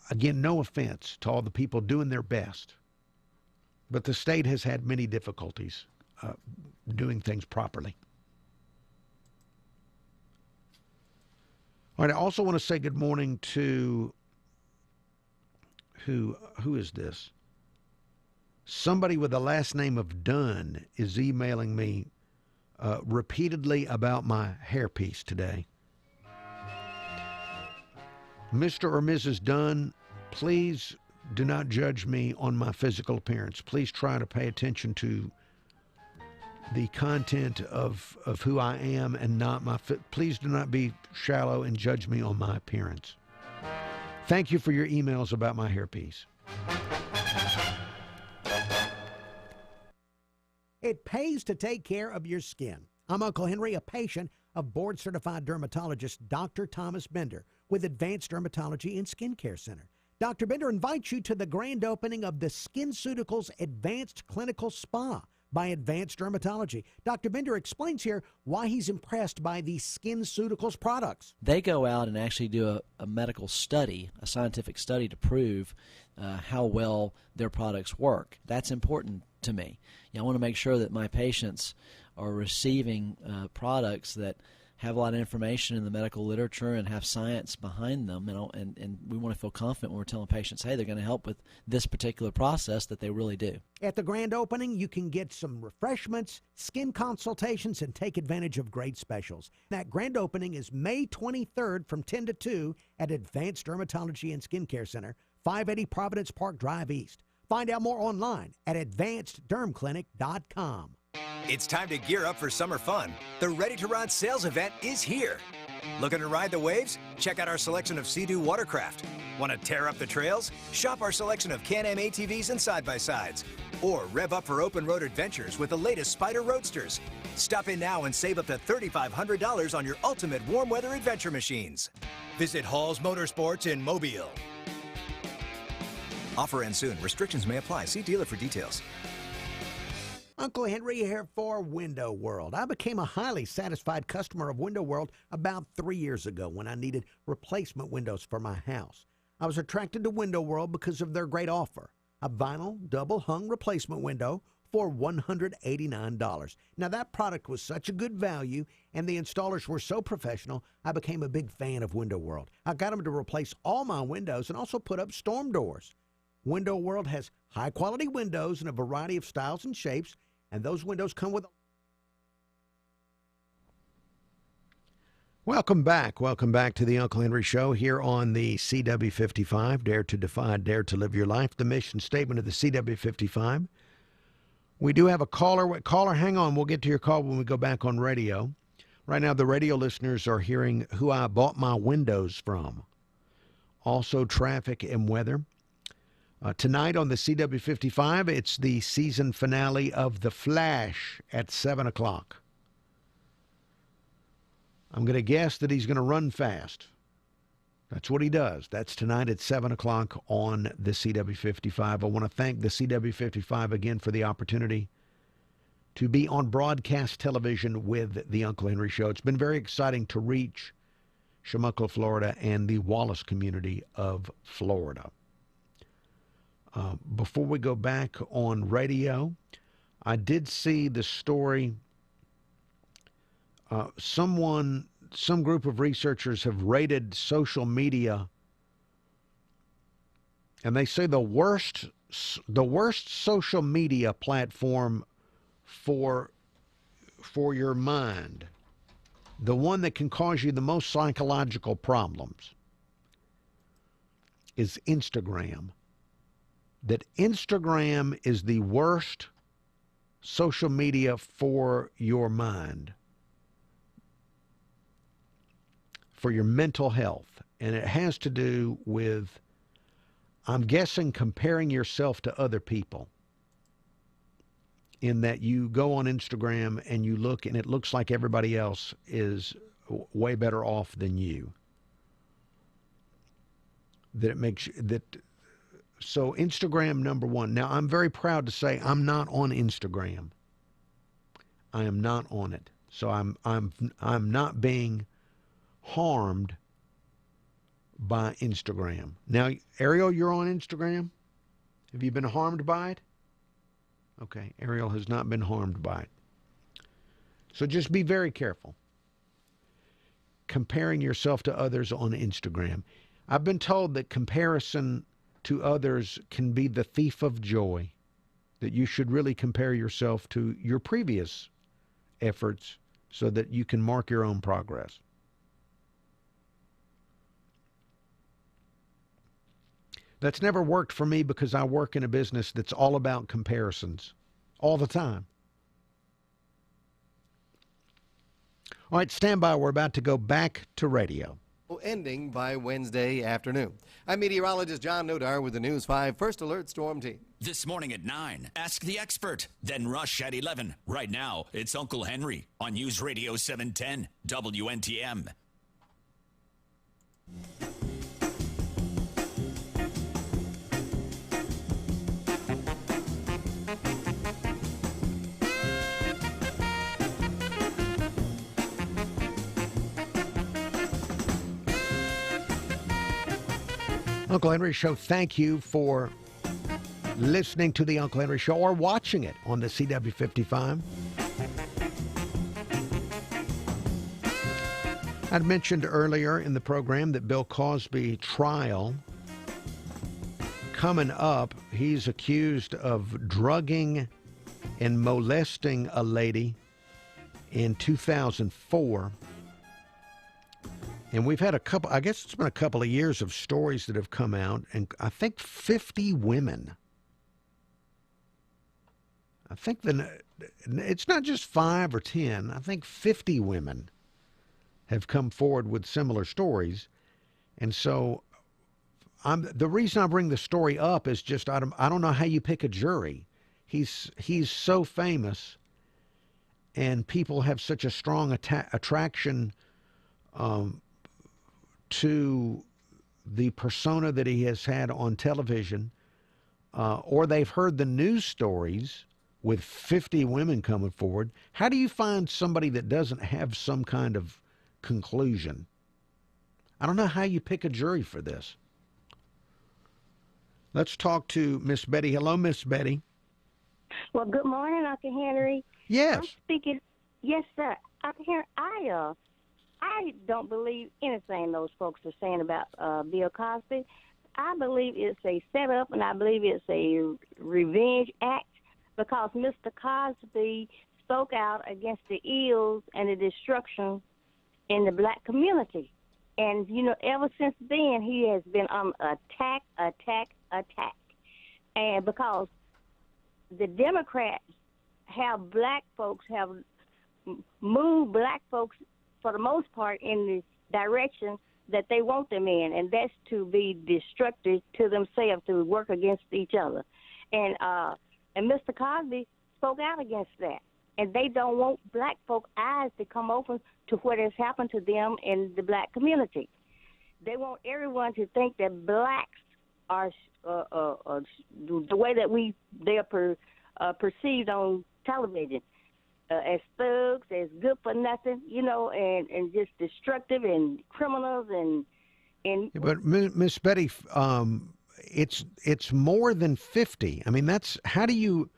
Again, no offense to all the people doing their best, but the state has had many difficulties doing things properly. All right, I also want to say good morning to, who is this? Somebody with the last name of Dunn is emailing me repeatedly about my hairpiece today. Mr. or Mrs. Dunn, please do not judge me on my physical appearance. Please try to pay attention to the content of who I am and not my please do not be shallow and judge me on my appearance. Thank you for your emails about my hairpiece. It pays to take care of your skin. I'm Uncle Henry, a patient of board-certified dermatologist Dr. Thomas Bender with Advanced Dermatology and Skincare Center. Dr. Bender invites you to the grand opening of the SkinCeuticals Advanced Clinical Spa by Advanced Dermatology. Dr. Bender explains here why he's impressed by the SkinCeuticals products.
They go out and actually do a medical study, a scientific study to prove how well their products work. That's important to me. I want to make sure that my patients are receiving products that have a lot of information in the medical literature and have science behind them, and we want to feel confident when we're telling patients, hey, they're going to help with this particular process, that they really do.
At the grand opening, you can get some refreshments, skin consultations, and take advantage of great specials. That grand opening is May 23rd from 10 to 2 at Advanced Dermatology and Skincare Center, 580 Providence Park Drive East. Find out more online at advanceddermclinic.com.
It's time to gear up for summer fun. The Ready to Ride sales event is here. Looking to ride the waves? Check out our selection of Sea-Doo watercraft. Want to tear up the trails? Shop our selection of Can-Am ATVs and side-by-sides. Or rev up for open road adventures with the latest Spyder Roadsters. Stop in now and save up to $3,500 on your ultimate warm weather adventure machines. Visit Hall's Motorsports in Mobile. Offer ends soon. Restrictions may apply. See dealer for details.
Uncle Henry here for Window World. I became a highly satisfied customer of Window World about 3 years ago when I needed replacement windows for my house. I was attracted to Window World because of their great offer. A vinyl double-hung replacement window for $189. Now, that product was such a good value, and the installers were so professional, I became a big fan of Window World. I got them to replace all my windows and also put up storm doors. Window World has high-quality windows in a variety of styles and shapes, and those windows come with... Welcome back to the Uncle Henry Show here on the CW55. Dare to defy, dare to live your life. The mission statement of the CW55. We do have a caller. Caller, hang on. We'll get to your call when we go back on radio. Right now, the radio listeners are hearing who I bought my windows from. Also, traffic and weather. Tonight on the CW55, it's the season finale of The Flash at 7 o'clock. I'm going to guess that he's going to run fast. That's what he does. That's tonight at 7 o'clock on the CW55. I want to thank the CW55 again for the opportunity to be on broadcast television with the Uncle Henry Show. It's been very exciting to reach Shamuckla, Florida, and the Wallace community of Florida. Before we go back on radio, I did see the story. Some group of researchers have rated social media, and they say the worst social media platform for your mind, the one that can cause you the most psychological problems, is Instagram. That Instagram is the worst social media for your mind, for your mental health. And it has to do with, I'm guessing, comparing yourself to other people. In that you go on Instagram and you look and it looks like everybody else is way better off than you. That it makes that. So Instagram, number one. Now, I'm very proud to say I'm not on Instagram. I am not on it. So I'm not being harmed by Instagram. Now, Ariel, you're on Instagram? Have you been harmed by it? Okay, Ariel has not been harmed by it. So just be very careful comparing yourself to others on Instagram. I've been told that comparison to others can be the thief of joy, that you should really compare yourself to your previous efforts so that you can mark your own progress. That's never worked for me because I work in a business that's all about comparisons all the time. All right, stand by. We're about to go back to radio.
Ending by Wednesday afternoon. I'm meteorologist John Nodar with the News 5 First Alert Storm Team.
This morning at 9, Ask the Expert. Then Rush at 11. Right now, it's Uncle Henry on News Radio 710 WNTM.
Uncle Henry Show, thank you for listening to the Uncle Henry Show or watching it on the CW55. I'd mentioned earlier in the program that Bill Cosby trial coming up. He's accused of drugging and molesting a lady in 2004. And we've had I guess it's been a couple of years of stories that have come out, and I think 50 women. I think it's not just 5 or 10. I think 50 women have come forward with similar stories. And so the reason I bring the story up is just I don't know how you pick a jury. He's so famous, and people have such a strong attraction to the persona that he has had on television, or they've heard the news stories with 50 women coming forward. How do you find somebody that doesn't have some kind of conclusion? I don't know how you pick a jury for this. Let's talk to Miss Betty. Hello, Miss Betty.
Well, good morning, Uncle Henry.
Yes.
I'm speaking. Yes, sir. Uncle Henry, I don't believe anything those folks are saying about Bill Cosby. I believe it's a setup, and I believe it's a revenge act, because Mr. Cosby spoke out against the ills and the destruction in the black community. And, ever since then, he has been attack. And because the Democrats have moved black folks, for the most part, in the direction that they want them in, and that's to be destructive to themselves, to work against each other. And Mr. Cosby spoke out against that. And they don't want black folk eyes to come open to what has happened to them in the black community. They want everyone to think that blacks are the way that they are perceived on television, as thugs, as good for nothing, and just destructive and criminals and.
But Miss Betty, it's more than 50. I mean, that's how do you?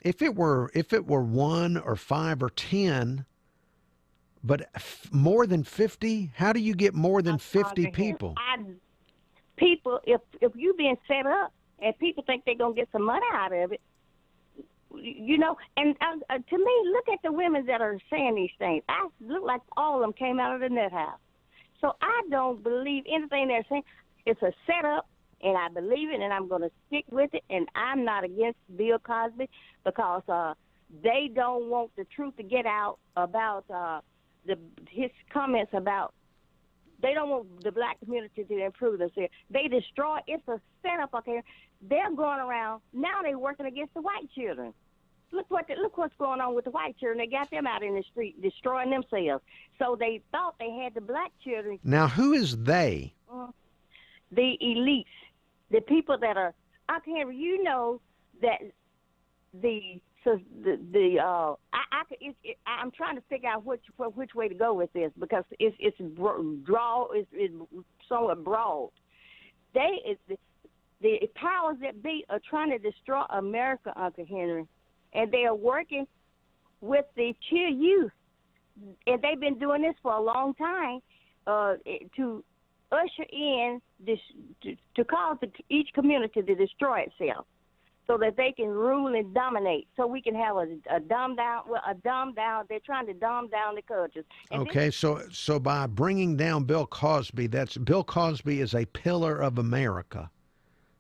If it were 1 or 5 or 10, but more than 50, how do you get more than 50 people?
People, if you being set up and people think they're gonna get some money out of it, and to me, look at the women that are saying these things. I look like all of them came out of the nut house. So I don't believe anything they're saying. It's a setup. And I believe it, and I'm going to stick with it. And I'm not against Bill Cosby because they don't want the truth to get out about his comments about. They don't want the black community to improve themselves. They destroy. It's a setup. Okay, they're going around now. They're working against the white children. Look what's going on with the white children. They got them out in the street destroying themselves. So they thought they had the black children.
Now, who is they?
The elites. The people that are, I'm trying to figure out which way to go with this because it's somewhat broad. The powers that be are trying to destroy America, Uncle Henry, and they are working with the chill youth, and they've been doing this for a long time to usher in this to cause each community to destroy itself so that they can rule and dominate, so we can have a dumb down. They're trying to dumb down the cultures.
Okay, so by bringing down Bill Cosby, Bill Cosby is a pillar of America.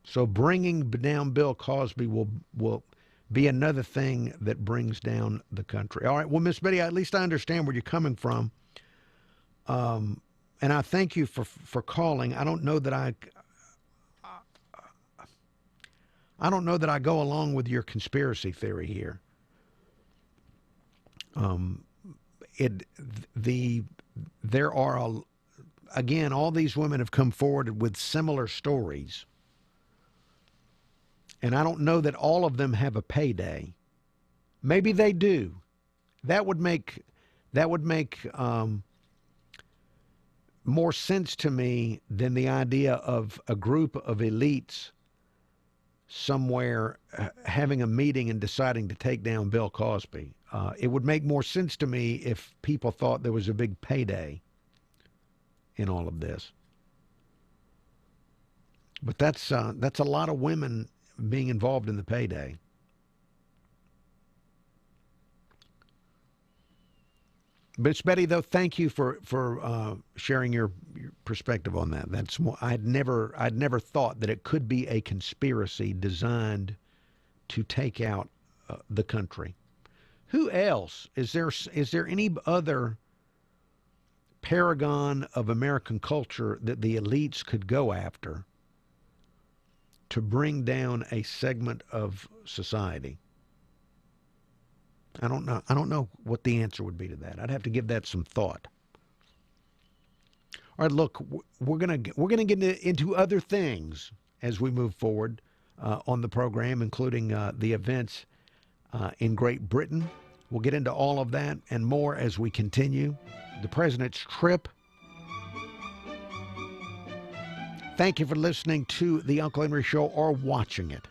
So bringing down Bill Cosby will be another thing that brings down the country. All right, well, Miss Betty, at least I understand where you're coming from. And I thank you for calling. I don't know that I don't know that I go along with your conspiracy theory here. There are, again, all these women have come forward with similar stories. And I don't know that all of them have a payday. Maybe they do. That would make more sense to me than the idea of a group of elites somewhere having a meeting and deciding to take down Bill Cosby. It would make more sense to me if people thought there was a big payday in all of this. But that's a lot of women being involved in the payday. Miss Betty, though, thank you for sharing your perspective on that. That's more, I'd never thought that it could be a conspiracy designed to take out the country. Who else is there any other paragon of American culture that the elites could go after to bring down a segment of society? I don't know what the answer would be to that. I'd have to give that some thought. All right, look, we're gonna get into other things as we move forward on the program, including the events in Great Britain. We'll get into all of that and more as we continue. The president's trip. Thank you for listening to the Uncle Henry Show or watching it.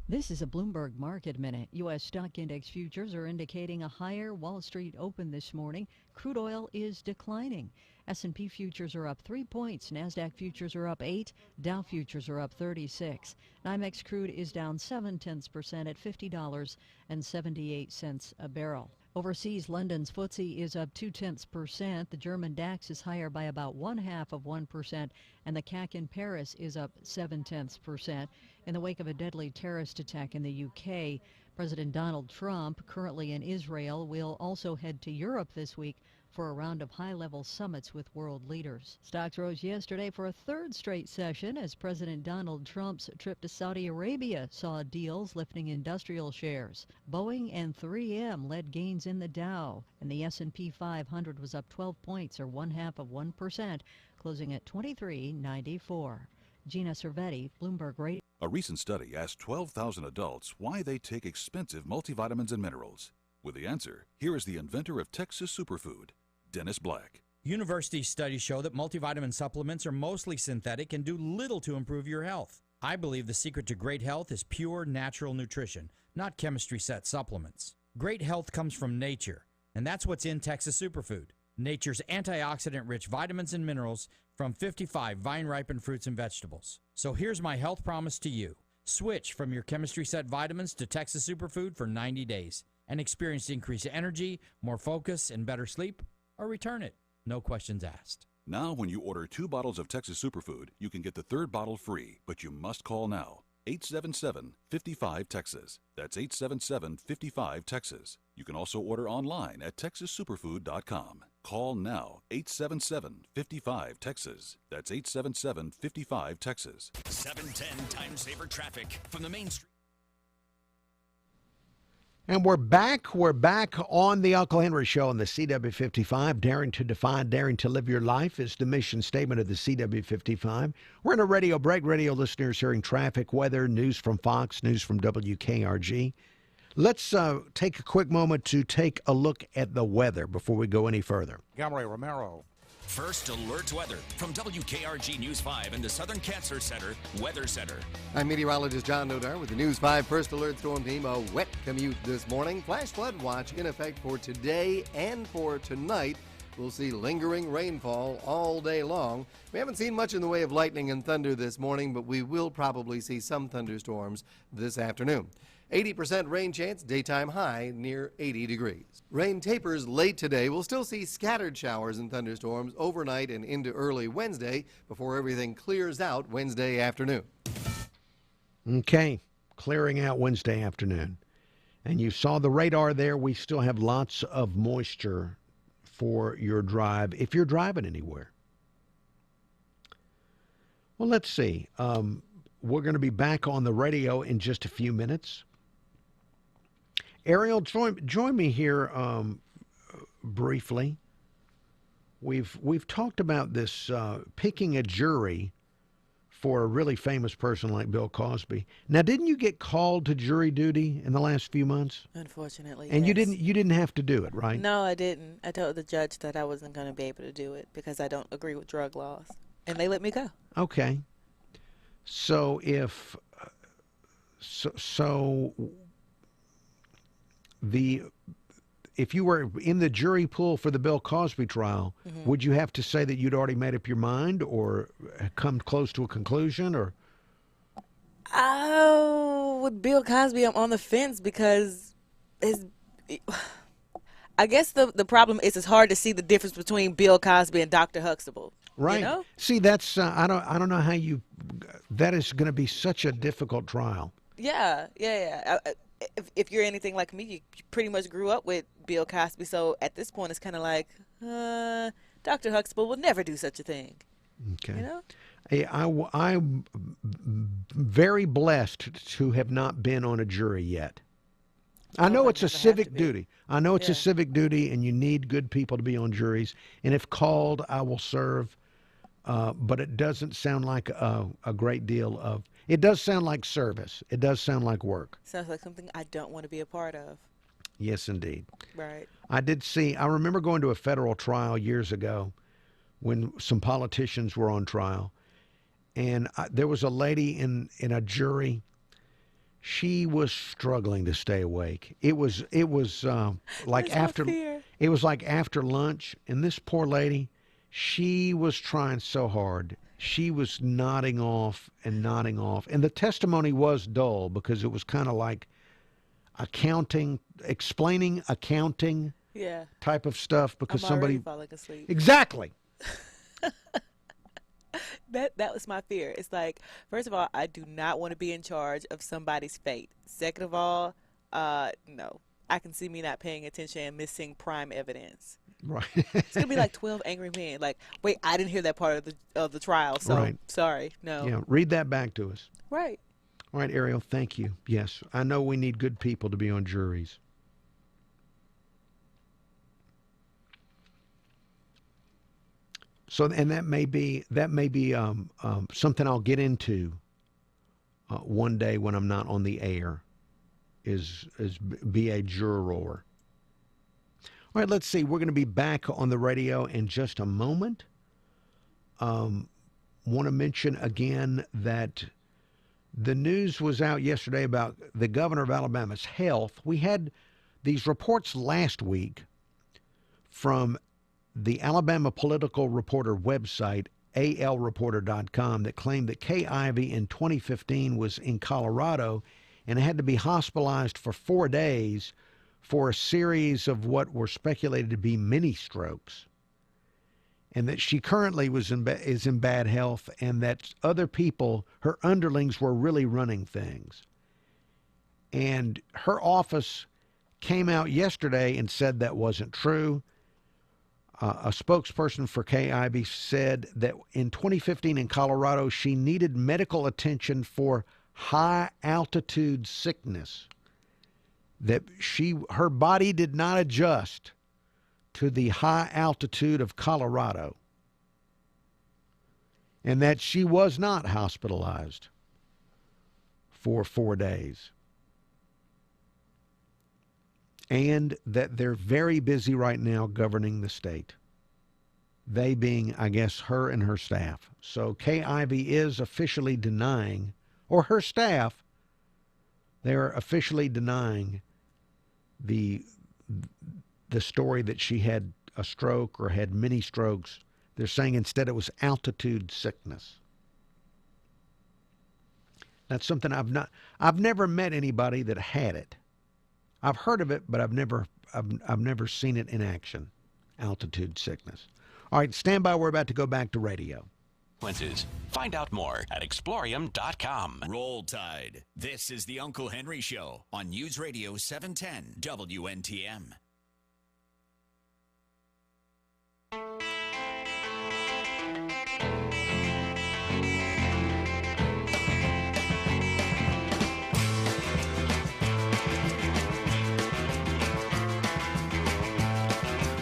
This is a Bloomberg Market Minute. U.S. stock index futures are indicating a higher Wall Street open this morning. Crude oil is declining. S&P futures are up 3 points. NASDAQ futures are up 8. Dow futures are up 36. NYMEX crude is down 0.7% at $50.78 a barrel. Overseas, London's FTSE is up 0.2%. The German DAX is higher by about 0.5%, and the CAC in Paris is up 0.7%. In the wake of a deadly terrorist attack in the UK, President Donald Trump, currently in Israel, will also head to Europe this week for a round of high-level summits with world leaders. Stocks rose yesterday for a third straight session as President Donald Trump's trip to Saudi Arabia saw deals lifting industrial shares. Boeing and 3M led gains in the Dow, and the S&P 500 was up 12 points, or 0.5%, closing at 2394. Gina Cervetti, Bloomberg Radio.
A recent study asked 12,000 adults why they take expensive multivitamins and minerals. With the answer, here is the inventor of Texas Superfood, Dennis Black.
University studies show that multivitamin supplements are mostly synthetic and do little to improve your health. I believe the secret to great health is pure natural nutrition, not chemistry-set supplements. Great health comes from nature, and that's what's in Texas Superfood. Nature's antioxidant-rich vitamins and minerals from 55 vine-ripened fruits and vegetables. So here's my health promise to you. Switch from your chemistry-set vitamins to Texas Superfood for 90 days and experience increased energy, more focus, and better sleep, or return it. No questions asked.
Now, when you order 2 bottles of Texas Superfood, you can get the 3rd bottle free, but you must call now. 877-55-TEXAS. That's 877-55-TEXAS. You can also order online at TexasSuperfood.com. Call now, 877-55-TEXAS. That's 877-55-TEXAS.
710 Time Saver Traffic from the Main Street.
And we're back. We're back on the Uncle Henry Show on the CW55. Daring to defy, daring to live your life is the mission statement of the CW55. We're in a radio break. Radio listeners hearing traffic, weather, news from Fox, news from WKRG. Let's take a quick moment to take a look at the weather before we go any further.
Gamray Romero.
First Alert Weather from WKRG News 5 and the Southern Cancer Center Weather Center.
I'm meteorologist John Nodar with the News 5 First Alert Storm Team. A wet commute this morning. Flash flood watch in effect for today and for tonight. We'll see lingering rainfall all day long. We haven't seen much in the way of lightning and thunder this morning, but we will probably see some thunderstorms this afternoon. 80% rain chance, daytime high near 80 degrees. Rain tapers late today. We'll still see scattered showers and thunderstorms overnight and into early Wednesday before everything clears out Wednesday afternoon.
Okay, clearing out Wednesday afternoon. And you saw the radar there. We still have lots of moisture for your drive if you're driving anywhere. Well, let's see. We're going to be back on the radio in just a few minutes. Ariel, join me here briefly. We've talked about this picking a jury for a really famous person like Bill Cosby. Now, didn't you get called to jury duty in the last few months?
Unfortunately,
and
yes.
you didn't have to do it, right?
No, I didn't. I told the judge that I wasn't going to be able to do it because I don't agree with drug laws, and they let me go.
Okay. So if you were in the jury pool for the Bill Cosby trial, would you have to say that you'd already made up your mind or come close to a conclusion? Or
with Bill Cosby, I'm on the fence because I guess the problem is it's hard to see the difference between Bill Cosby and Dr. Huxtable.
Right.
You know?
See, that's I don't know how you. That is going to be such a difficult trial.
Yeah. If you're anything like me, you pretty much grew up with Bill Cosby. So at this point, it's kind of like, Dr. Huxtable would never do such a thing.
Okay.
You know?
I'm very blessed to have not been on a jury yet. I know it's a civic duty. I know it's a civic duty, and you need good people to be on juries. And if called, I will serve. But it doesn't sound like a great deal of. It does sound like service. It does sound like work.
Sounds like something I don't want to be a part of.
Yes, indeed.
Right.
I remember going to a federal trial years ago when some politicians were on trial. And there was a lady in a jury. She was struggling to stay awake. It was like it was like after lunch, and this poor lady, she was trying so hard. She was nodding off, and the testimony was dull because it was kind of like explaining accounting type of stuff because
I'm
somebody
already falling asleep.
Exactly.
That was my fear. It's like, first of all, I do not want to be in charge of somebody's fate. Second of all, no. I can see me not paying attention and missing prime evidence.
Right.
It's gonna be like 12 Angry Men. Like, wait, I didn't hear that part of the trial, so
Right.
sorry, no.
Yeah, read that back to us.
Right.
All right, Ariel, thank you. Yes, I know we need good people to be on juries. So, and that may be something I'll get into one day when I'm not on the air. Is be a juror. All right, let's see. We're going to be back on the radio in just a moment. Want to mention again that the news was out yesterday about the governor of Alabama's health. We had these reports last week from the Alabama Political Reporter website, alreporter.com, that claimed that Kay Ivey in 2015 was in Colorado and had to be hospitalized for 4 days for a series of what were speculated to be mini strokes, and that she currently is in bad health, and that other people, her underlings, were really running things. And her office came out yesterday and said that wasn't true. A spokesperson for Kay Ivey said that in 2015 in Colorado, she needed medical attention for high altitude sickness, that her body did not adjust to the high altitude of Colorado, and that she was not hospitalized for 4 days, and that they're very busy right now governing the state. They being, I guess, her and her staff. So Kay Ivey is officially denying, or her staff, they're officially denying the story that she had a stroke or had many strokes. They're saying instead it was altitude sickness. That's something I've never met anybody that had it. I've heard of it, but I've never seen it in action. Altitude sickness. All right, stand by. We're about to go back to radio.
Find out more at Explorium.com.
Roll Tide. This is the Uncle Henry Show on News Radio 710 WNTM.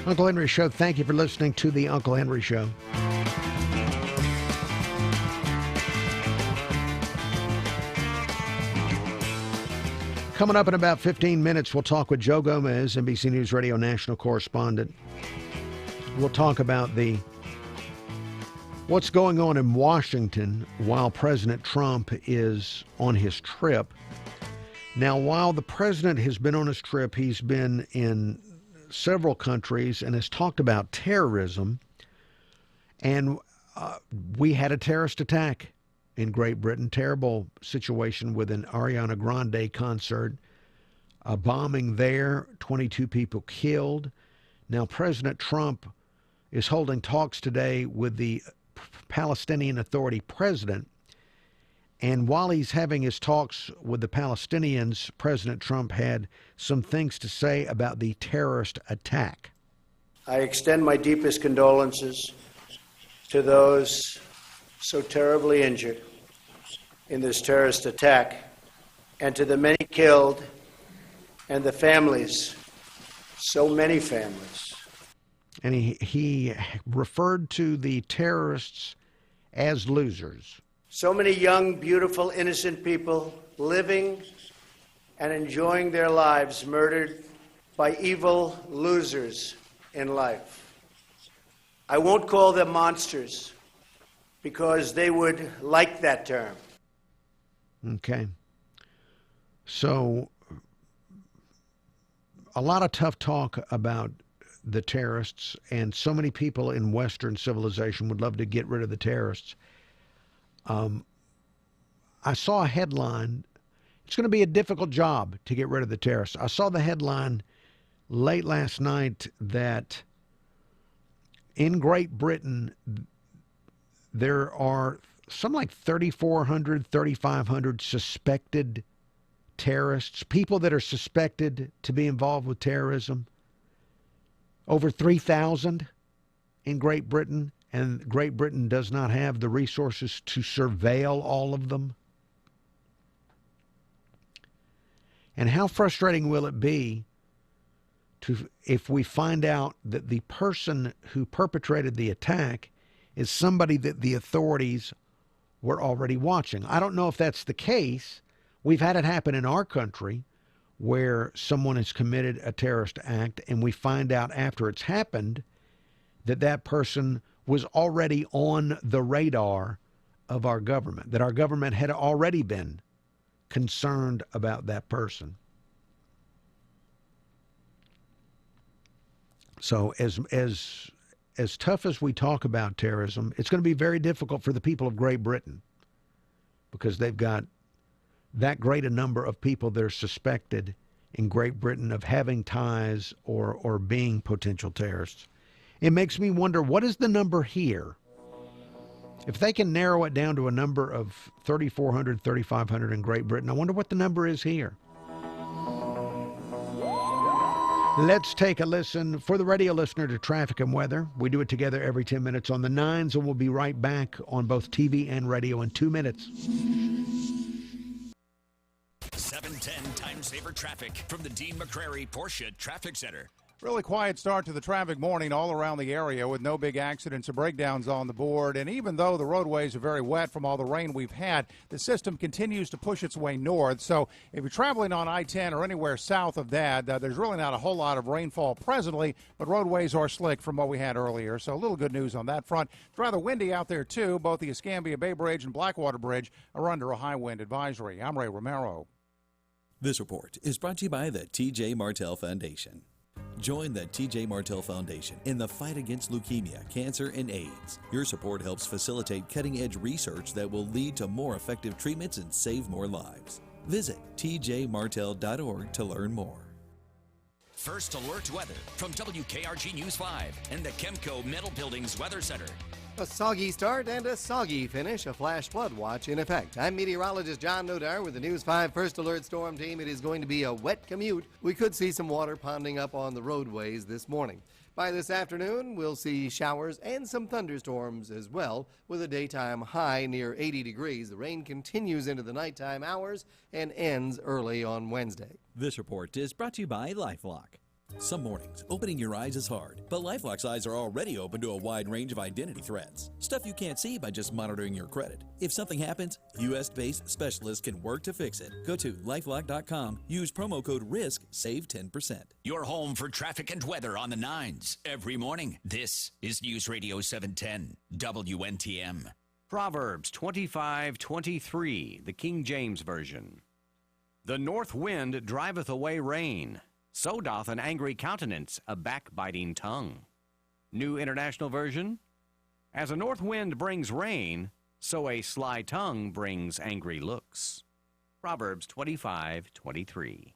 Uncle Henry Show, thank you for listening to the Uncle Henry Show. Coming up in about 15 minutes, we'll talk with Joe Gomez, NBC News Radio national correspondent. We'll talk about what's going on in Washington while President Trump is on his trip. Now, while the president has been on his trip, he's been in several countries and has talked about terrorism. And we had a terrorist attack in Great Britain. Terrible situation with an Ariana Grande concert. A bombing there, 22 people killed. Now, President Trump is holding talks today with the Palestinian Authority president. And while he's having his talks with the Palestinians, President Trump had some things to say about the terrorist attack.
I extend my deepest condolences to those so terribly injured in this terrorist attack, and to the many killed and the families, so many families.
And he referred to the terrorists as losers.
So many young, beautiful, innocent people living and enjoying their lives murdered by evil losers in life. I won't call them monsters because they would like that term.
Okay. So, a lot of tough talk about the terrorists, and so many people in Western civilization would love to get rid of the terrorists. I saw a headline. It's going to be a difficult job to get rid of the terrorists. I saw the headline late last night that in Great Britain, there are something like 3,400, 3,500 suspected terrorists, people that are suspected to be involved with terrorism. Over 3,000 in Great Britain. And Great Britain does not have the resources to surveil all of them. And how frustrating will it be if we find out that the person who perpetrated the attack is somebody that the authorities were already watching? I don't know if that's the case. We've had it happen in our country where someone has committed a terrorist act and we find out after it's happened that that person was already on the radar of our government, that our government had already been concerned about that person. So as tough as we talk about terrorism, it's going to be very difficult for the people of Great Britain because they've got that great a number of people that are suspected in Great Britain of having ties or being potential terrorists. It makes me wonder, what is the number here? If they can narrow it down to a number of 3,400, 3,500 in Great Britain, I wonder what the number is here. Let's take a listen for the radio listener to traffic and weather. We do it together every 10 minutes on the 9s, and we'll be right back on both TV and radio in 2 minutes.
710 Time Saver Traffic from the Dean McCrary Porsche Traffic Center.
Really quiet start to the traffic morning all around the area with no big accidents or breakdowns on the board. And even though the roadways are very wet from all the rain we've had, the system continues to push its way north. So if you're traveling on I-10 or anywhere south of that, there's really not a whole lot of rainfall presently, but roadways are slick from what we had earlier. So a little good news on that front. It's rather windy out there, too. Both the Escambia Bay Bridge and Blackwater Bridge are under a high wind advisory. I'm Ray Romero.
This report is brought to you by the T.J. Martell Foundation. Join the TJ Martell Foundation in the fight against leukemia, cancer, and AIDS. Your support helps facilitate cutting-edge research that will lead to more effective treatments and save more lives. Visit tjmartell.org to learn more.
First Alert Weather from WKRG News 5 and the Chemco Metal Buildings Weather Center.
A soggy start and a soggy finish, a flash flood watch in effect. I'm meteorologist John Nodar with the News 5 First Alert Storm Team. It is going to be a wet commute. We could see some water ponding up on the roadways this morning. By this afternoon, we'll see showers and some thunderstorms as well, with a daytime high near 80 degrees. The rain continues into the nighttime hours and ends early on Wednesday.
This report is brought to you by LifeLock. Some mornings, opening your eyes is hard, but LifeLock's eyes are already open to a wide range of identity threats. Stuff you can't see by just monitoring your credit. If something happens, U.S.-based specialists can work to fix it. Go to LifeLock.com, use promo code RISK, save 10%.
Your home for traffic and weather on the 9s every morning. This is News Radio 710 WNTM.
Proverbs 25:23, the King James Version. The north wind driveth away rain. So doth an angry countenance a backbiting tongue. New International Version. As a north wind brings rain, so a sly tongue brings angry looks. Proverbs 25:23.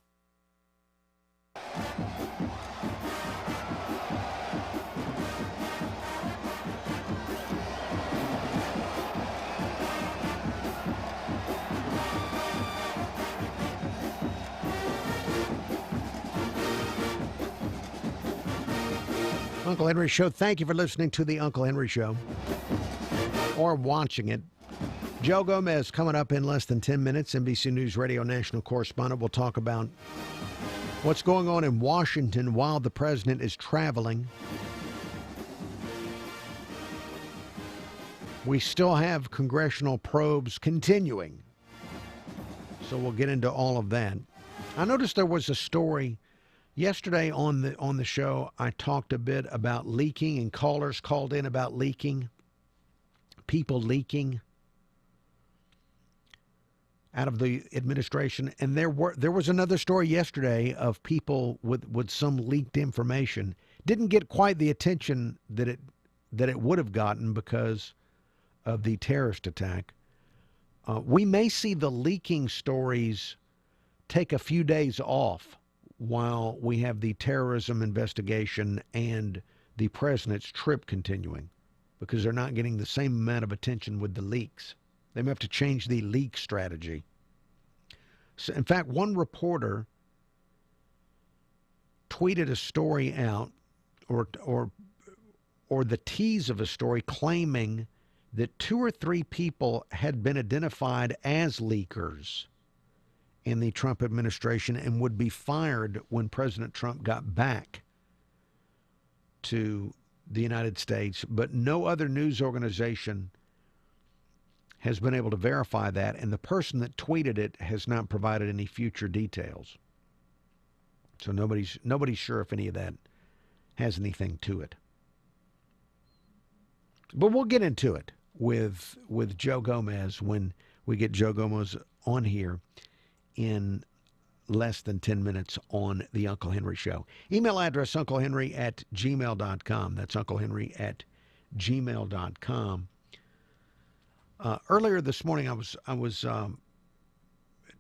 Uncle Henry Show. Thank you for listening to the Uncle Henry Show or watching it. Joe Gomez coming up in less than 10 minutes. NBC News Radio national correspondent. We'll talk about what's going on in Washington while the president is traveling. We still have congressional probes continuing, so we'll get into all of that. I noticed there was a story yesterday on the show. I talked a bit about leaking, and callers called in about leaking, people leaking out of the administration. And there was another story yesterday of people with some leaked information. Didn't get quite the attention that it would have gotten because of the terrorist attack. We may see the leaking stories take a few days off while we have the terrorism investigation and the president's trip continuing, because they're not getting the same amount of attention with the leaks. They may have to change the leak strategy. So, in fact, one reporter tweeted a story out, or the tease of a story, claiming that 2 or 3 people had been identified as leakers in the Trump administration and would be fired when President Trump got back to the United States. But no other news organization has been able to verify that, and the person that tweeted it has not provided any future details. So nobody's sure if any of that has anything to it. But we'll get into it with Joe Gomez when we get Joe Gomez on here in less than 10 minutes on the Uncle Henry Show. Email address unclehenry@gmail.com. That's unclehenry@gmail.com. Earlier this morning, I was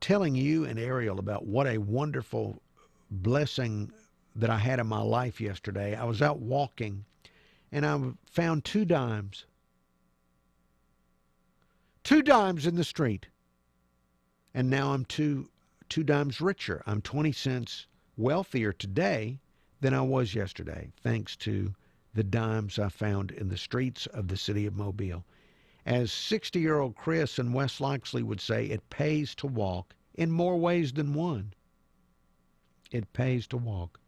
telling you and Ariel about what a wonderful blessing that I had in my life yesterday. I was out walking, and I found 2 dimes. 2 dimes in the street. And now I'm two dimes richer. I'm 20 cents wealthier today than I was yesterday, thanks to the dimes I found in the streets of the city of Mobile. As 60-year-old Chris in West Loxley would say, it pays to walk in more ways than one. It pays to walk.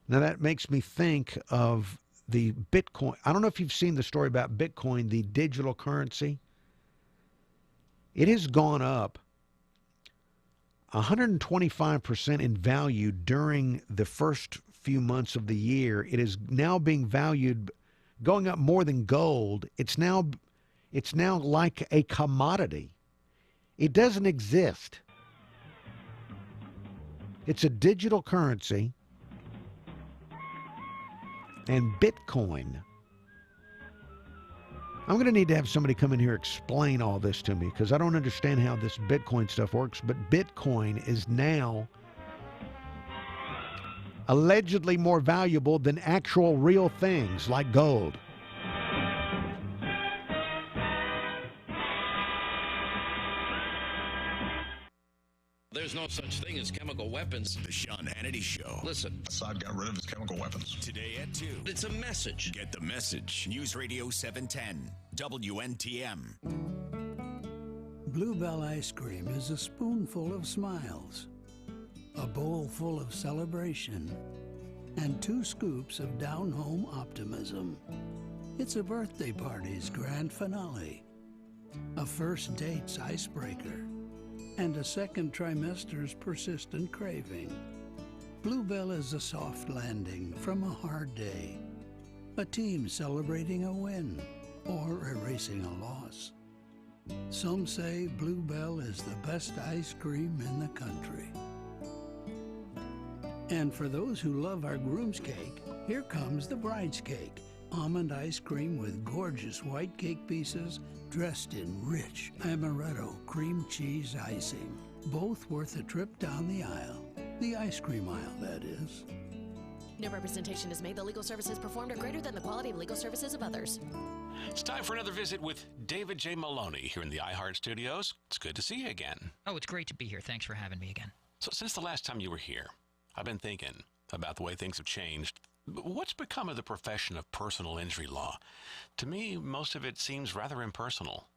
Now that makes me think of the Bitcoin. I don't know if you've seen the story about Bitcoin, the digital currency. It has gone up 125% in value during the first few months of the year. It is now being valued, going up more than gold. It's now like a commodity. It doesn't exist. It's a digital currency. and Bitcoin. I'm going to need to have somebody come in here explain all this to me because I don't understand how this Bitcoin stuff works. But Bitcoin is now allegedly more valuable than actual real things like gold.
There's no such thing as chemical weapons.
The Sean Hannity Show.
Listen,
Assad got rid of his chemical weapons. Today at 2.
it's a message.
Get the message. News Radio 710. WNTM.
Bluebell ice cream is a spoonful of smiles, a bowl full of celebration, and 2 scoops of down-home optimism. It's a birthday party's grand finale, a first date's icebreaker, and a second trimester's persistent craving. Bluebell is a soft landing from a hard day, a team celebrating a win or erasing a loss. Some say Bluebell is the best ice cream in the country. And for those who love our groom's cake, here comes the bride's cake. Almond ice cream with gorgeous white cake pieces dressed in rich amaretto cream cheese icing. Both worth a trip down the aisle. The ice cream aisle, that is.
No representation is made. The legal services performed are greater than the quality of legal services of others.
It's time for another visit with David J. Maloney here in the iHeart Studios. It's good to see you again.
Oh, it's great to be here. Thanks for having me again.
So since the last time you were here, I've been thinking about the way things have changed. What's become of the profession of personal injury law? To me, most of it seems rather impersonal.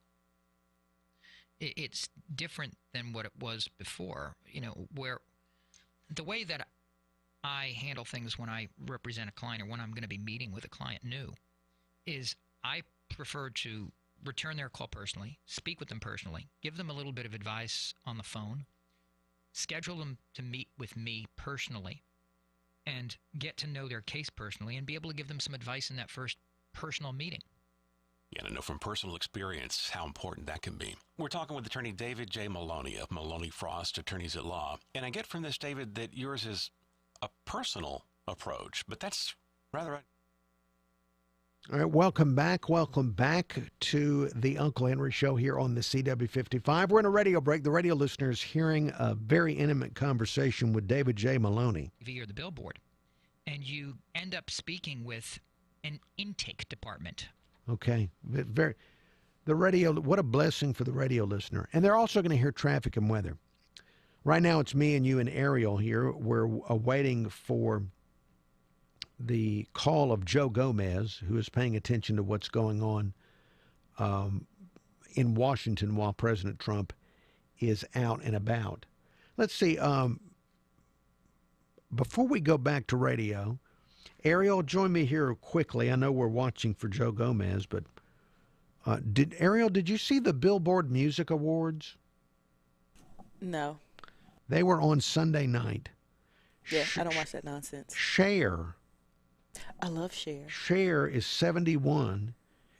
It's different than what it was before, where the way that I handle things when I represent a client or when I'm going to be meeting with a client new is I prefer to return their call personally, speak with them personally, give them a little bit of advice on the phone, schedule them to meet with me personally, and get to know their case personally and be able to give them some advice in that first personal meeting.
Yeah, and I know from personal experience how important that can be. We're talking with attorney David J. Maloney of Maloney Frost Attorneys at Law. And I get from this, David, that yours is a personal approach, but that's rather...
All right, welcome back. Welcome back to the Uncle Henry Show here on the CW55. We're in a radio break. The radio listeners hearing a very intimate conversation with David J. Maloney.
Or the billboard, and you end up speaking with an intake department.
Okay, the radio. What a blessing for the radio listener, and they're also going to hear traffic and weather. Right now, it's me and you and Ariel here. We're waiting for the call of Joe Gomez, who is paying attention to what's going on in Washington while President Trump is out and about. Let's see. Before we go back to radio, Ariel, join me here quickly. I know we're watching for Joe Gomez, but did you see the Billboard Music Awards?
No.
They were on Sunday night.
Yeah, I don't watch that nonsense.
Cher.
I love Cher.
Cher is 71,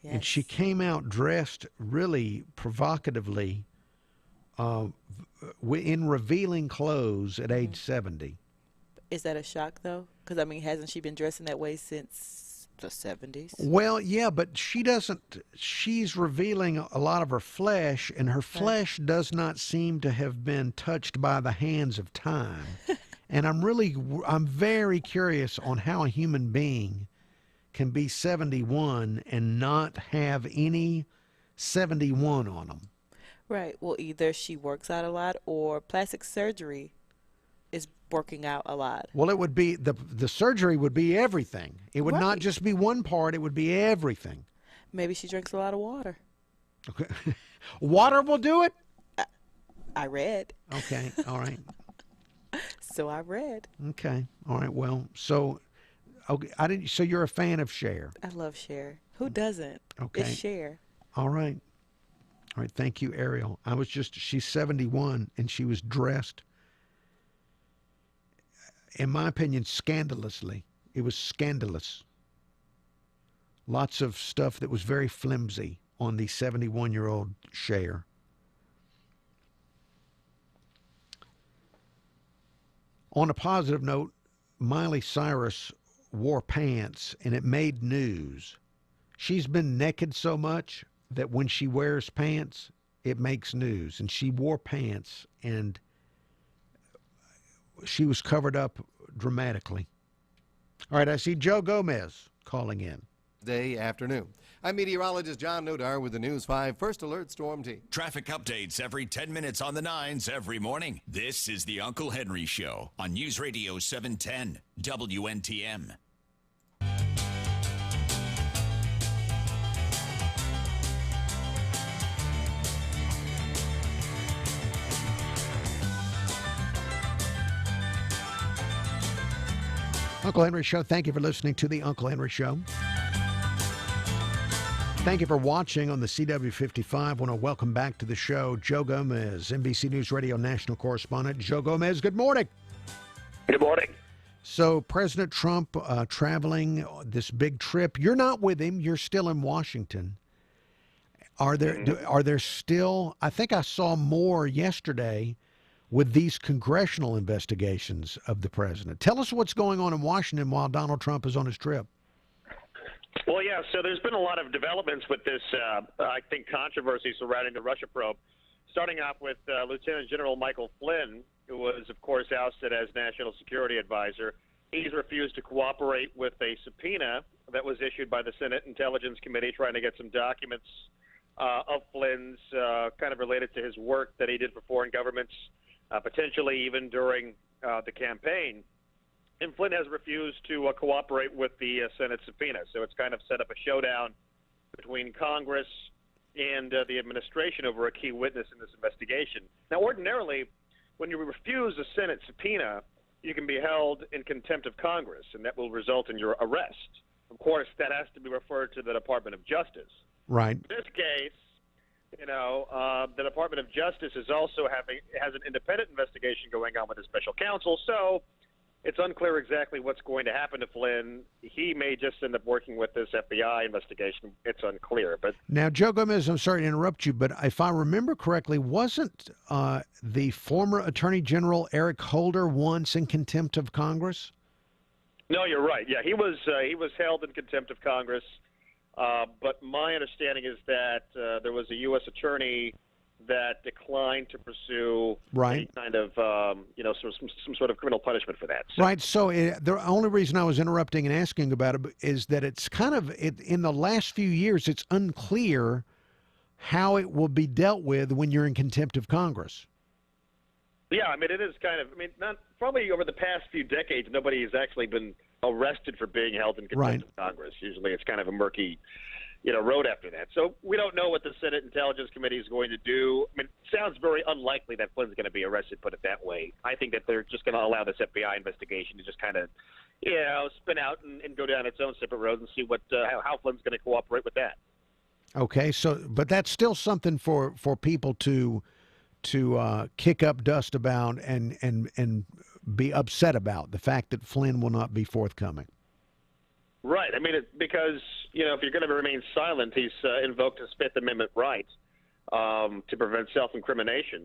and she came out dressed really provocatively in revealing clothes at age 70.
Is that a shock, though? Because, hasn't she been dressing that way since the 70s?
Well, yeah, but she's revealing a lot of her flesh, and her flesh does not seem to have been touched by the hands of time. And I'm very curious on how a human being can be 71 and not have any 71 on them.
Right. Well, either she works out a lot or plastic surgery is working out a lot.
Well, it would be the surgery would be everything. It would not just be one part. It would be everything.
Maybe she drinks a lot of water.
Okay. Water will do it?
I read.
Okay. All right.
So I read.
Okay. All right. Well, so so you're a fan of Cher?
I love Cher. Who doesn't?
Okay.
It's Cher.
All right. All right. Thank you, Ariel. She's 71 and she was dressed, in my opinion, scandalously. It was scandalous. Lots of stuff that was very flimsy on the 71-year-old Cher. On a positive note, Miley Cyrus wore pants and it made news. She's been naked so much that when she wears pants, it makes news. And she wore pants and she was covered up dramatically. All right, I see Joe Gomez calling in.
Day afternoon. I'm meteorologist John Nodar with the News 5 First Alert Storm Team.
Traffic updates every 10 minutes on the 9s every morning. This is the Uncle Henry Show on News Radio 710 WNTM.
Uncle Henry Show. Thank you for listening to the Uncle Henry Show. Thank you for watching on the CW55. I want to welcome back to the show Joe Gomez, NBC News Radio national correspondent. Joe Gomez, good morning.
Good morning.
So President Trump traveling this big trip. You're not with him. You're still in Washington. Are there still, I think I saw more yesterday with these congressional investigations of the president. Tell us what's going on in Washington while Donald Trump is on his trip.
Well, yeah, so there's been a lot of developments with this, I think, controversy surrounding the Russia probe, starting off with Lieutenant General Michael Flynn, who was, of course, ousted as National Security Advisor. He's refused to cooperate with a subpoena that was issued by the Senate Intelligence Committee trying to get some documents of Flynn's kind of related to his work that he did for foreign governments, potentially even during the campaign. And Flynn has refused to cooperate with the Senate subpoena. So it's kind of set up a showdown between Congress and the administration over a key witness in this investigation. Now, ordinarily, when you refuse a Senate subpoena, you can be held in contempt of Congress, and that will result in your arrest. Of course, that has to be referred to the Department of Justice.
Right.
In this case, the Department of Justice is also has an independent investigation going on with the special counsel, so it's unclear exactly what's going to happen to Flynn. He may just end up working with this FBI investigation. It's unclear. But
now, Joe Gomez, I'm sorry to interrupt you, but if I remember correctly, wasn't the former Attorney General Eric Holder once in contempt of Congress?
No, you're right. Yeah, he was held in contempt of Congress. But my understanding is that there was a U.S. attorney that declined to pursue any kind of, some sort of criminal punishment for that. So.
Right. So the only reason I was interrupting and asking about it is that it's kind of, in the last few years, it's unclear how it will be dealt with when you're in contempt of Congress.
Yeah, I mean, it is kind of, not probably over the past few decades, nobody has actually been arrested for being held in contempt of Congress. Usually it's kind of a murky road after that. So we don't know what the Senate Intelligence Committee is going to do. I mean, it sounds very unlikely that Flynn's going to be arrested, put it that way. I think that they're just going to allow this FBI investigation to just kind of, spin out and go down its own separate road and see what how Flynn's going to cooperate with that.
Okay, but that's still something for people to kick up dust about and be upset about, the fact that Flynn will not be forthcoming.
Right. I mean, because, if you're going to remain silent, he's invoked his Fifth Amendment right to prevent self-incrimination.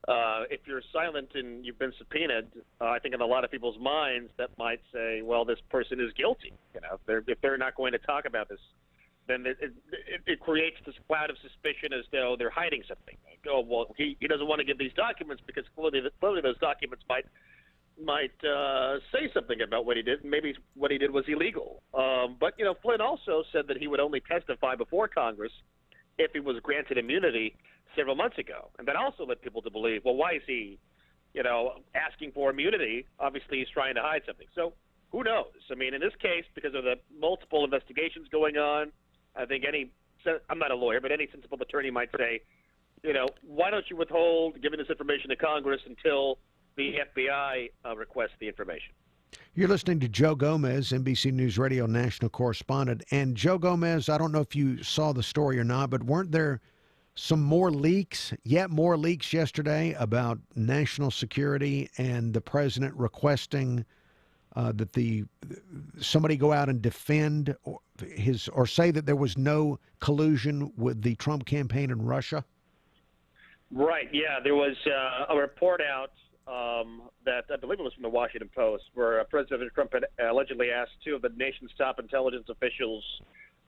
If you're silent and you've been subpoenaed, I think in a lot of people's minds that might say, well, this person is guilty. If they're not going to talk about this, then it creates this cloud of suspicion as though they're hiding something. Oh, well, he doesn't want to give these documents because clearly those documents might say something about what he did, and maybe what he did was illegal. But Flynn also said that he would only testify before Congress if he was granted immunity several months ago. And that also led people to believe, well, why is he, asking for immunity? Obviously, he's trying to hide something. So who knows? I mean, in this case, because of the multiple investigations going on, I think I'm not a lawyer, but any sensible attorney might say, why don't you withhold giving this information to Congress until the FBI requests the information?
You're listening to Joe Gomez, NBC News Radio national correspondent. And Joe Gomez, I don't know if you saw the story or not, but weren't there some more leaks yesterday about national security and the president requesting that somebody go out and defend or say that there was no collusion with the Trump campaign in Russia?
Right. Yeah, there was a report out that I believe it was from the Washington Post, where President Trump had allegedly asked two of the nation's top intelligence officials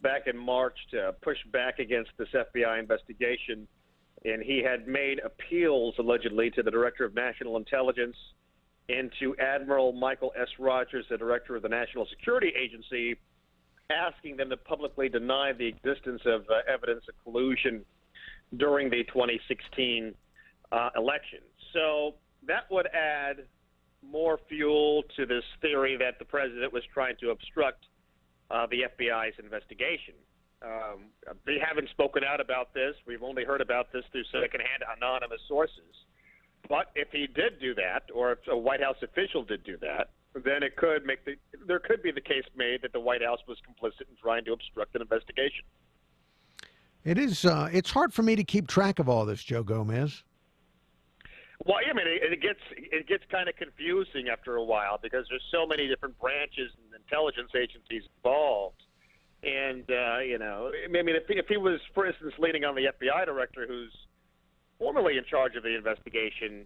back in March to push back against this FBI investigation. And he had made appeals, allegedly, to the Director of National Intelligence and to Admiral Michael S. Rogers, the Director of the National Security Agency, asking them to publicly deny the existence of evidence of collusion during the 2016 election. So that would add more fuel to this theory that the president was trying to obstruct the FBI's investigation. They haven't spoken out about this. We've only heard about this through secondhand anonymous sources. But if he did do that, or if a White House official did do that, then it could there could be the case made that the White House was complicit in trying to obstruct an investigation.
It is. It's hard for me to keep track of all this, Joe Gomez.
Well, I mean, it gets kind of confusing after a while because there's so many different branches and intelligence agencies involved. And, I mean, if he was, for instance, leaning on the FBI director who's formally in charge of the investigation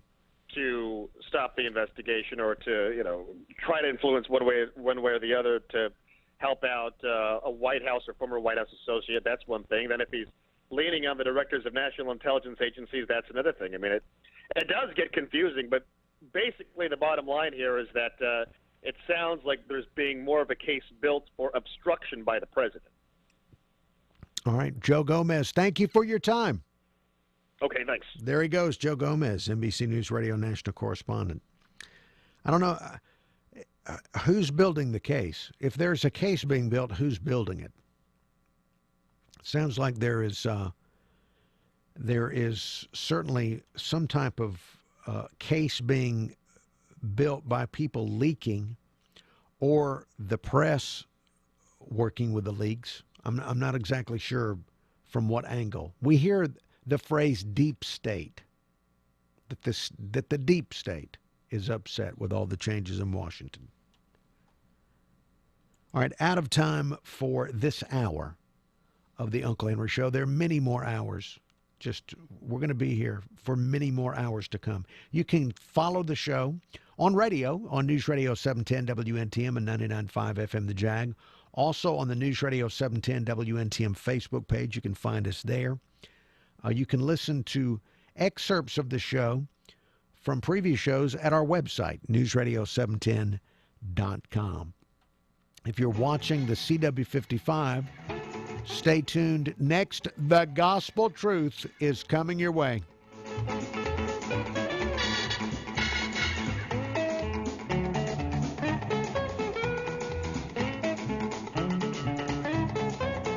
to stop the investigation or to, try to influence one way or the other to help out a White House or former White House associate, that's one thing. Then if he's leaning on the directors of national intelligence agencies, that's another thing. I mean, it does get confusing, but basically the bottom line here is that it sounds like there's being more of a case built for obstruction by the president.
All right, Joe Gomez, thank you for your time.
Okay, thanks.
There he goes, Joe Gomez, NBC News Radio national correspondent. I don't know who's building the case. If there's a case being built, who's building it? Sounds like there is certainly some type of case being built by people leaking or the press working with the leaks. I'm not exactly sure from what angle. We hear the phrase deep state, that the deep state is upset with all the changes in Washington. All right, out of time for this hour of the Uncle Henry Show. There are many more hours. We're going to be here for many more hours to come. You can follow the show on radio, on News Radio 710 WNTM and 99.5 FM The Jag. Also on the News Radio 710 WNTM Facebook page. You can find us there. You can listen to excerpts of the show from previous shows at our website, newsradio710.com. If you're watching the CW55, stay tuned. Next, The Gospel Truth is coming your way.